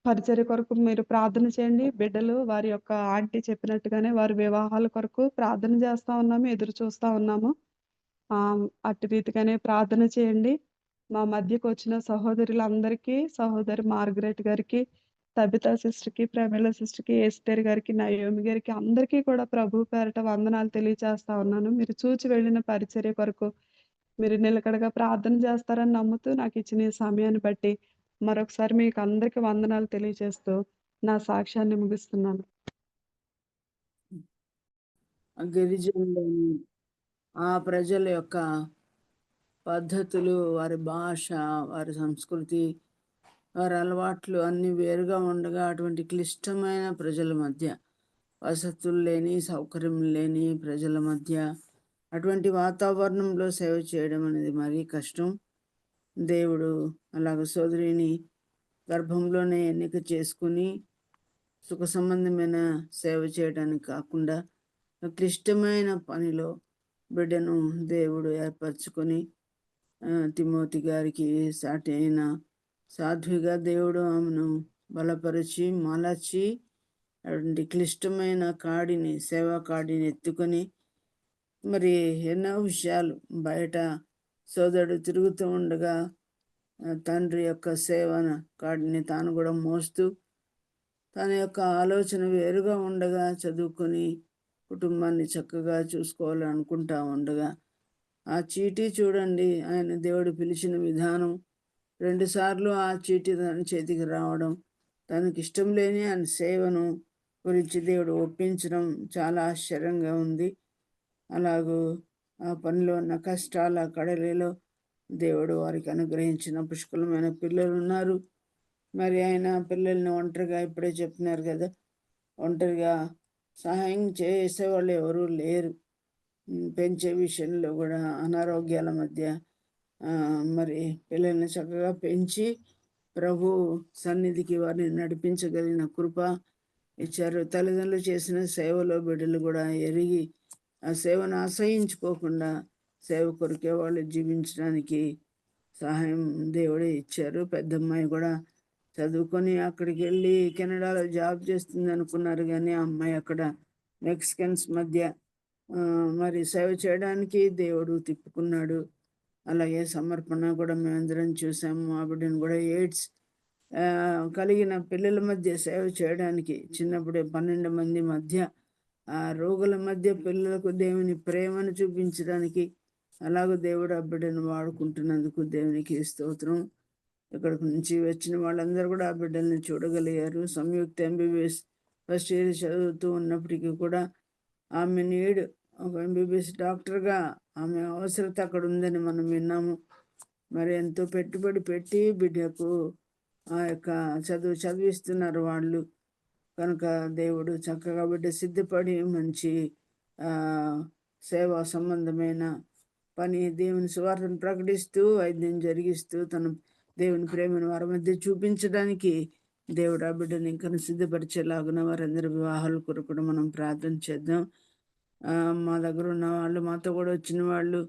పరిచర్య కొరకు మీరు ప్రార్థన చేయండి. బిడ్డలు వారి యొక్క ఆంటీ చెప్పినట్టుగానే వారి వివాహాల కొరకు ప్రార్థన చేస్తా ఉన్నాము. ఎదురు చూస్తా ఉన్నాము. అట్టి రీతిగానే ప్రార్థన చేయండి. మా మధ్యకు వచ్చిన సహోదరులందరికీ, సహోదరి మార్గరెట్ గారికి, తబితా సిస్టర్‌కి, ప్రమీల సిస్టర్‌కి, ఎస్తేర్ గారికి, నయోమి గారికి అందరికీ కూడా ప్రభు పేరట వందనాలు తెలియజేస్తా ఉన్నాను. మీరు చూచి వెళ్ళిన పరిచర్య కొరకు మీరు నిలకడగా ప్రార్థన చేస్తారని నమ్ముతూ నాకు ఇచ్చిన ఈ సమయాన్ని బట్టి మరొకసారి మీకు అందరికీ వందనాలు తెలియజేస్తూ నా సాక్ష్యాన్ని ముగిస్తున్నాను. గిరిజనులోని ఆ ప్రజల యొక్క పద్ధతులు, వారి భాష, వారి సంస్కృతి, వారి అలవాట్లు అన్నీ వేరుగా ఉండగా అటువంటి క్లిష్టమైన ప్రజల మధ్య, వసతులు లేని, సౌకర్యం లేని ప్రజల మధ్య అటువంటి వాతావరణంలో సేవ చేయడం అనేది మరీ కష్టం. దేవుడు అలాగ సోదరిని గర్భంలోనే ఎన్నిక చేసుకుని సుఖ సంబంధమైన సేవ చేయడానికి కాకుండా క్లిష్టమైన పనిలో బిడ్డను దేవుడు ఏర్పరచుకొని తిమోతి గారికి సాటి అయిన సాధ్విగా దేవుడు ఆమెను బలపరిచి మలచి అటువంటి క్లిష్టమైన కాడిని, సేవా కాడిని ఎత్తుకొని మరి ఎన్నో విషయాలు బయట సోదరుడు తిరుగుతూ ఉండగా తండ్రి యొక్క సేవన కాడిని తాను కూడా మోస్తూ తన యొక్క ఆలోచన వేరుగా ఉండగా చదువుకొని కుటుంబాన్ని చక్కగా చూసుకోవాలనుకుంటా ఉండగా ఆ చీటీ చూడండి, ఆయన దేవుడు పిలిచిన విధానం 2 సార్లు ఆ చీటీ తన చేతికి రావడం, తనకి ఇష్టం లేని ఆయన సేవను గురించి దేవుడు ఒప్పించడం చాలా ఆశ్చర్యంగా ఉంది. అలాగూ ఆ పనిలో ఉన్న కష్టాల కడలిలో దేవుడు వారికి అనుగ్రహించిన పుష్కలమైన పిల్లలు ఉన్నారు. మరి ఆయన పిల్లల్ని ఒంటరిగా ఇప్పుడే చెప్తున్నారు కదా, ఒంటరిగా సహాయం చేసేవాళ్ళు ఎవరూ లేరు. పెంచే విషయంలో కూడా అనారోగ్యాల మధ్య మరి పిల్లల్ని చక్కగా పెంచి ప్రభు సన్నిధికి వారిని నడిపించగలిగిన కృప ఇచ్చారు. తల్లిదండ్రులు చేసిన సేవలో బిడ్డలు కూడా ఎరిగి ఆ సేవను ఆశ్రయించుకోకుండా సేవ కొరికే వాళ్ళు జీవించడానికి సహాయం దేవుడే ఇచ్చారు. పెద్దమ్మాయి కూడా చదువుకొని అక్కడికి వెళ్ళి కెనడాలో జాబ్ చేస్తుంది అనుకున్నారు, కానీ ఆ అమ్మాయి అక్కడ మెక్సికన్స్ మధ్య మరి సేవ చేయడానికి దేవుడు తిప్పుకున్నాడు. అలాగే సమర్పణ కూడా మేమందరం చూసాము. ఆ బిడ్డను కూడా ఎయిడ్స్ కలిగిన పిల్లల మధ్య సేవ చేయడానికి చిన్నప్పుడే 12 మంది మధ్య ఆ రోగుల మధ్య పిల్లలకు దేవుని ప్రేమను చూపించడానికి అలాగూ దేవుడు ఆ బిడ్డను వాడుకుంటున్నందుకు దేవునికి స్తోత్రం. ఇక్కడికి నుంచి వచ్చిన వాళ్ళందరూ కూడా ఆ బిడ్డల్ని చూడగలిగారు. సంయుక్త MBBS ఫస్ట్ ఇయర్ చదువుతూ ఉన్నప్పటికీ కూడా ఆమె నీడ్ ఒక MBBS డాక్టర్గా ఆమె అవసరత అక్కడ ఉందని మనం విన్నాము. మరి ఎంతో పెట్టుబడి పెట్టి బిడ్డకు ఆ యొక్క చదివిస్తున్నారు వాళ్ళు. కనుక దేవుడు చక్కగా బిడ్డ సిద్ధపడి మంచి సేవా సంబంధమైన పని దేవుని సువార్తను ప్రకటిస్తూ వైద్యం జరిగిస్తూ తన దేవుని ప్రేమను వారి మధ్య చూపించడానికి దేవుడు ఆ బిడ్డను ఇంకా సిద్ధపరిచేలాగున వారందరి వివాహాల కొరకు మనం ప్రార్థన చేద్దాం. మా దగ్గర ఉన్న వాళ్ళు, మాతో కూడా వచ్చిన వాళ్ళు,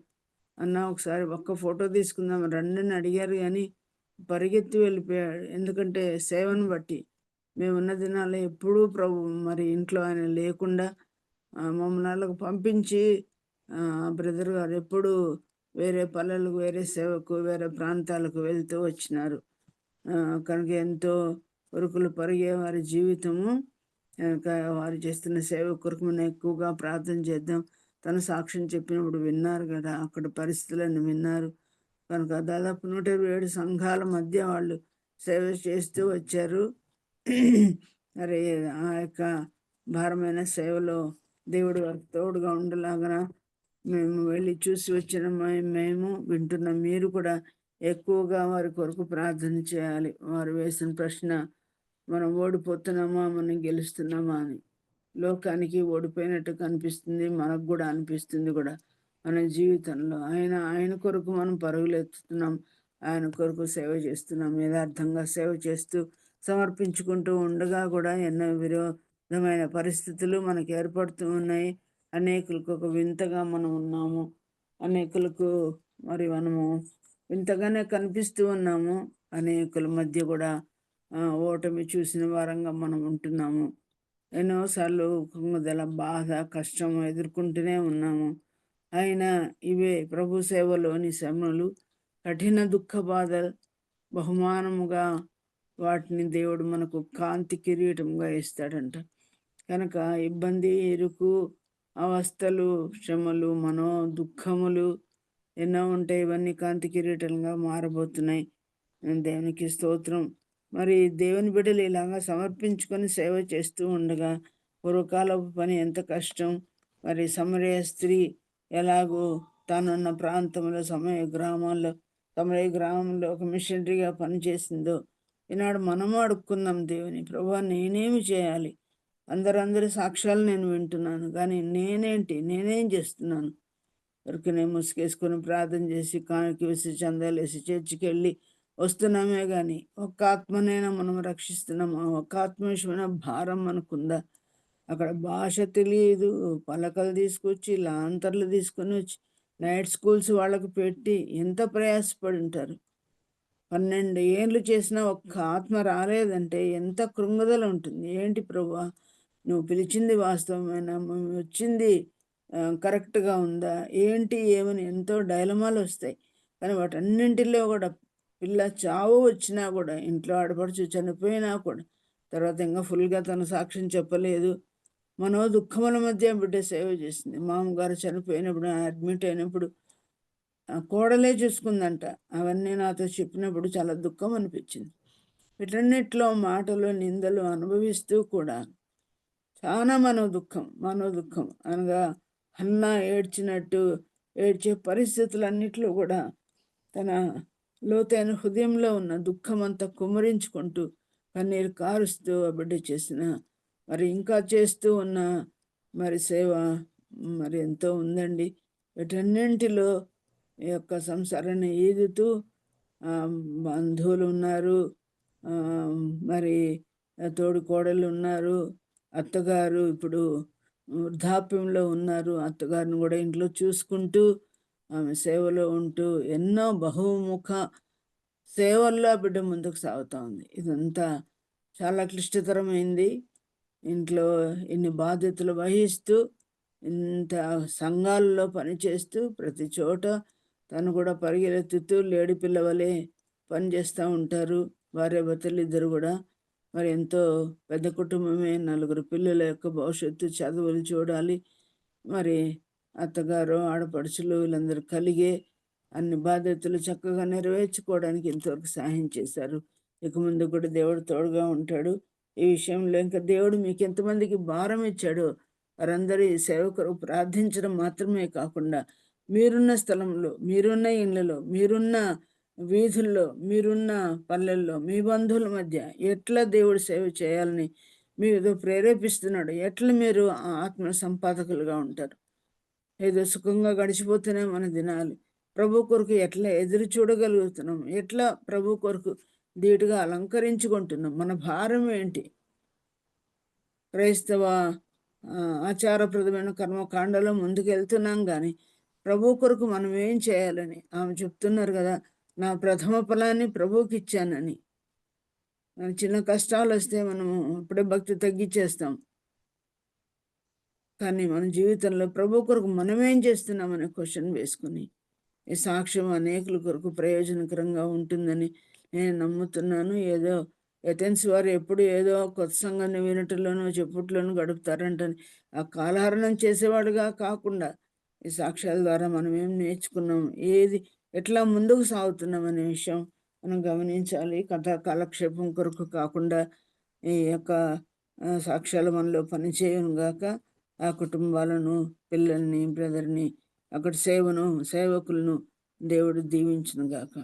అన్న ఒకసారి ఒక్క ఫోటో తీసుకుందాం రండి అని అడిగారు, కానీ పరిగెత్తి వెళ్ళిపోయాడు. ఎందుకంటే సేవను బట్టి మేమున్న దినాల్లో ఎప్పుడూ ప్రభు మరి ఇంట్లో ఆయన లేకుండా మమ్మల్ని పంపించి బ్రదర్ గారు ఎప్పుడు వేరే పల్లెలకు, వేరే సేవకు, వేరే ప్రాంతాలకు వెళ్తూ వచ్చినారు. కనుక ఎంతో కొరుకులు పరిగే వారి జీవితము. వారు చేస్తున్న సేవ కొరకు మనం ఎక్కువగా ప్రార్థన చేద్దాం. తన సాక్ష్యం చెప్పినప్పుడు విన్నారు కదా, అక్కడ పరిస్థితులను విన్నారు. కనుక దాదాపు 127 సంఘాల మధ్య వాళ్ళు సేవ చేస్తూ వచ్చారు. మరి ఆ యొక్క భారమైన సేవలో దేవుడు వారికి తోడుగా ఉండలాగా మేము వెళ్ళి చూసి వచ్చిన మేము వింటున్న మీరు కూడా ఎక్కువగా వారి కొరకు ప్రార్థన చేయాలి. వారు వేసిన ప్రశ్న, మనం ఓడిపోతున్నామా, మనం గెలుస్తున్నామా అని. లోకానికి ఓడిపోయినట్టు కనిపిస్తుంది, మనకు కూడా అనిపిస్తుంది కూడా. మన జీవితంలో ఆయన కొరకు మనం పరుగులు ఎత్తుతున్నాం, ఆయన కొరకు సేవ చేస్తున్నాం. యథార్థంగా సేవ చేస్తూ సమర్పించుకుంటూ ఉండగా కూడా ఎన్నో విరోధమైన పరిస్థితులు మనకు ఏర్పడుతూ ఉన్నాయి. అనేకులకు ఒక వింతగా మనం ఉన్నాము, అనేకులకు మరి మనము వింతగానే కనిపిస్తూ ఉన్నాము. అనేకుల మధ్య కూడా ఓటమి చూసిన వారంగా మనం ఉంటున్నాము. ఎన్నోసార్లు కుంగుదల, బాధ, కష్టం ఎదుర్కొంటూనే ఉన్నాము. అయినా ఇవే ప్రభు సేవలోని శ్రమలు, కఠిన దుఃఖ బాధ బహుమానముగా వాటిని దేవుడు మనకు కాంతి కిరీటంగా ఇస్తాడంట. కనుక ఇబ్బంది, ఇరుకు, అవస్థలు, శ్రమలు, మనో దుఃఖములు ఎన్నో ఉంటాయి. ఇవన్నీ కాంతి కిరీటంగా మారబోతున్నాయి. దేవునికి స్తోత్రం. మరి దేవుని బిడ్డలు ఇలాగా సమర్పించుకొని సేవ చేస్తూ ఉండగా పూర్వకాలపు పని ఎంత కష్టం. మరి సమరయ స్త్రీ ఎలాగో తానున్న ప్రాంతంలో సమరయ గ్రామంలో ఒక మిషనరీగా పనిచేసిందో ఈనాడు మనము అడుక్కుందాం దేవుని, ప్రభువా నేనేమి చేయాలి? అందరి సాక్ష్యాలు నేను వింటున్నాను, కానీ నేనేం చేస్తున్నాను? ఎవరికనే ముసుగేసుకొని ప్రార్థన చేసి కానికి వేసి చందాలు వేసి చర్చికి వెళ్ళి వస్తున్నామే, కానీ ఒక్క ఆత్మనైనా మనం రక్షిస్తున్నామా? ఒక్క ఆత్మ విషయమైన భారం మనకుందా? అక్కడ భాష తెలియదు, పలకలు తీసుకొచ్చి లాంతర్లు తీసుకొని వచ్చి నైట్ స్కూల్స్ వాళ్ళకు పెట్టి ఎంత ప్రయాసపడి ఉంటారు. 12 ఏళ్ళు చేసినా ఒక్క ఆత్మ రాలేదంటే ఎంత కృంగుదల ఉంటుంది. ఏంటి ప్రభువా, నువ్వు పిలిచింది వాస్తవమైన, వచ్చింది కరెక్ట్గా ఉందా ఏంటి ఏమని ఎంతో డైలమాలు వస్తాయి. కానీ వాటన్నింటిలో కూడా పిల్ల చావు వచ్చినా కూడా, ఇంట్లో ఆడపడుచు చనిపోయినా కూడా, తర్వాత ఇంకా ఫుల్గా తన సాక్ష్యం చెప్పలేదు. మనో దుఃఖముల మధ్య బిడ్డ సేవ చేసింది. మామగారు చనిపోయినప్పుడు, అడ్మిట్ అయినప్పుడు కోడలే చూసుకుందంట. అవన్నీ నాతో చెప్పినప్పుడు చాలా దుఃఖం అనిపించింది. వీటన్నిటిలో మాటలు, నిందలు అనుభవిస్తూ కూడా చాలా మనోదుఖం అనగా హన్నా ఏడ్చినట్టు ఏడ్చే పరిస్థితులన్నిట్లో కూడా తన లోతైన హృదయంలో ఉన్న దుఃఖం అంతా కుమ్మరించుకుంటూ కన్నీరు కారుస్తూ ఆ బిడ్డ చేసిన మరి ఇంకా చేస్తూ ఉన్న మరి సేవ మరి ఎంతో ఉందండి. వీటన్నింటిలో ఈ యొక్క సంసారాన్ని ఈదుతూ బంధువులు ఉన్నారు, మరి తోడికోడళ్ళు ఉన్నారు, అత్తగారు ఇప్పుడు వృద్ధాప్యంలో ఉన్నారు. అత్తగారిని కూడా ఇంట్లో చూసుకుంటూ ఆమె సేవలో ఉంటూ ఎన్నో బహుముఖ సేవల్లో ఆ బిడ్డ ముందుకు సాగుతూ ఉంది. ఇదంతా చాలా క్లిష్టతరమైంది. ఇంట్లో ఇన్ని బాధ్యతలు వహిస్తూ, ఇంత సంఘాల్లో పనిచేస్తూ, ప్రతి చోట తను కూడా పరిగెత్తుతూ లేడి పిల్లవలే పనిచేస్తూ ఉంటారు. భార్యాభర్తలు ఇద్దరు కూడా. మరి ఎంతో పెద్ద కుటుంబమే, 4 పిల్లల యొక్క భవిష్యత్తు, చదువులు చూడాలి. మరి అత్తగారు, ఆడపడుచులు వీళ్ళందరూ కలిగే అన్ని బాధ్యతలు చక్కగా నెరవేర్చుకోవడానికి ఇంతవరకు సహాయం చేశారు. ఇక ముందు కూడా దేవుడు తోడుగా ఉంటాడు. ఈ విషయంలో ఇంకా దేవుడు మీకు ఎంతమందికి భారం ఇచ్చాడో వారందరూ ఈ సేవ కొరకు ప్రార్థించడం మాత్రమే కాకుండా, మీరున్న స్థలంలో, మీరున్న ఇళ్ళలో, మీరున్న వీధుల్లో, మీరున్న పల్లెల్లో, మీ బంధువుల మధ్య ఎట్లా దేవుడు సేవ చేయాలని మీరు ప్రేరేపిస్తున్నాడు, ఎట్లా మీరు ఆత్మ సంపాదకులుగా ఉంటారు. ఏదో సుఖంగా గడిచిపోతూనే మన దినాలు. ప్రభు కొరకు ఎట్లా ఎదురు చూడగలుగుతున్నాం, ఎట్లా ప్రభు కొరకు ధీటుగా అలంకరించుకుంటున్నాం, మన భారం ఏంటి? క్రైస్తవ ఆచారప్రదమైన కర్మకాండలో ముందుకెళ్తున్నాం, కానీ ప్రభు కొరకు మనం ఏం చేయాలని ఆమె చెప్తున్నారు కదా, నా ప్రథమ ఫలాన్ని ప్రభువుకి ఇచ్చానని. చిన్న కష్టాలు వస్తే మనము ఇప్పుడే భక్తి తగ్గించేస్తాం, కానీ మన జీవితంలో ప్రభు కొరకు మనమేం చేస్తున్నామనే క్వశ్చన్ వేసుకుని ఈ సాక్ష్యం అనేకుల కొరకు ప్రయోజనకరంగా ఉంటుందని నేను నమ్ముతున్నాను. ఏదో ఎథెన్స్ వారు ఎప్పుడు ఏదో కొత్త సంఘాన్ని వినటంలోనూ చెప్పుట్లోనూ గడుపుతారంటని ఆ కాలహరణం చేసేవాడుగా కాకుండా ఈ సాక్ష్యాల ద్వారా మనం ఏం నేర్చుకున్నాం, ఏది ఎట్లా ముందుకు సాగుతున్నాం అనే విషయం మనం గమనించాలి. కథా కాలక్షేపం కొరకు కాకుండా ఈ యొక్క సాక్ష్యాలు మనలో పనిచేయను గాక. ఆ కుటుంబాలను, పిల్లల్ని, బ్రదర్ని, అక్కడ సేవకులను దేవుడు దీవించును గాక.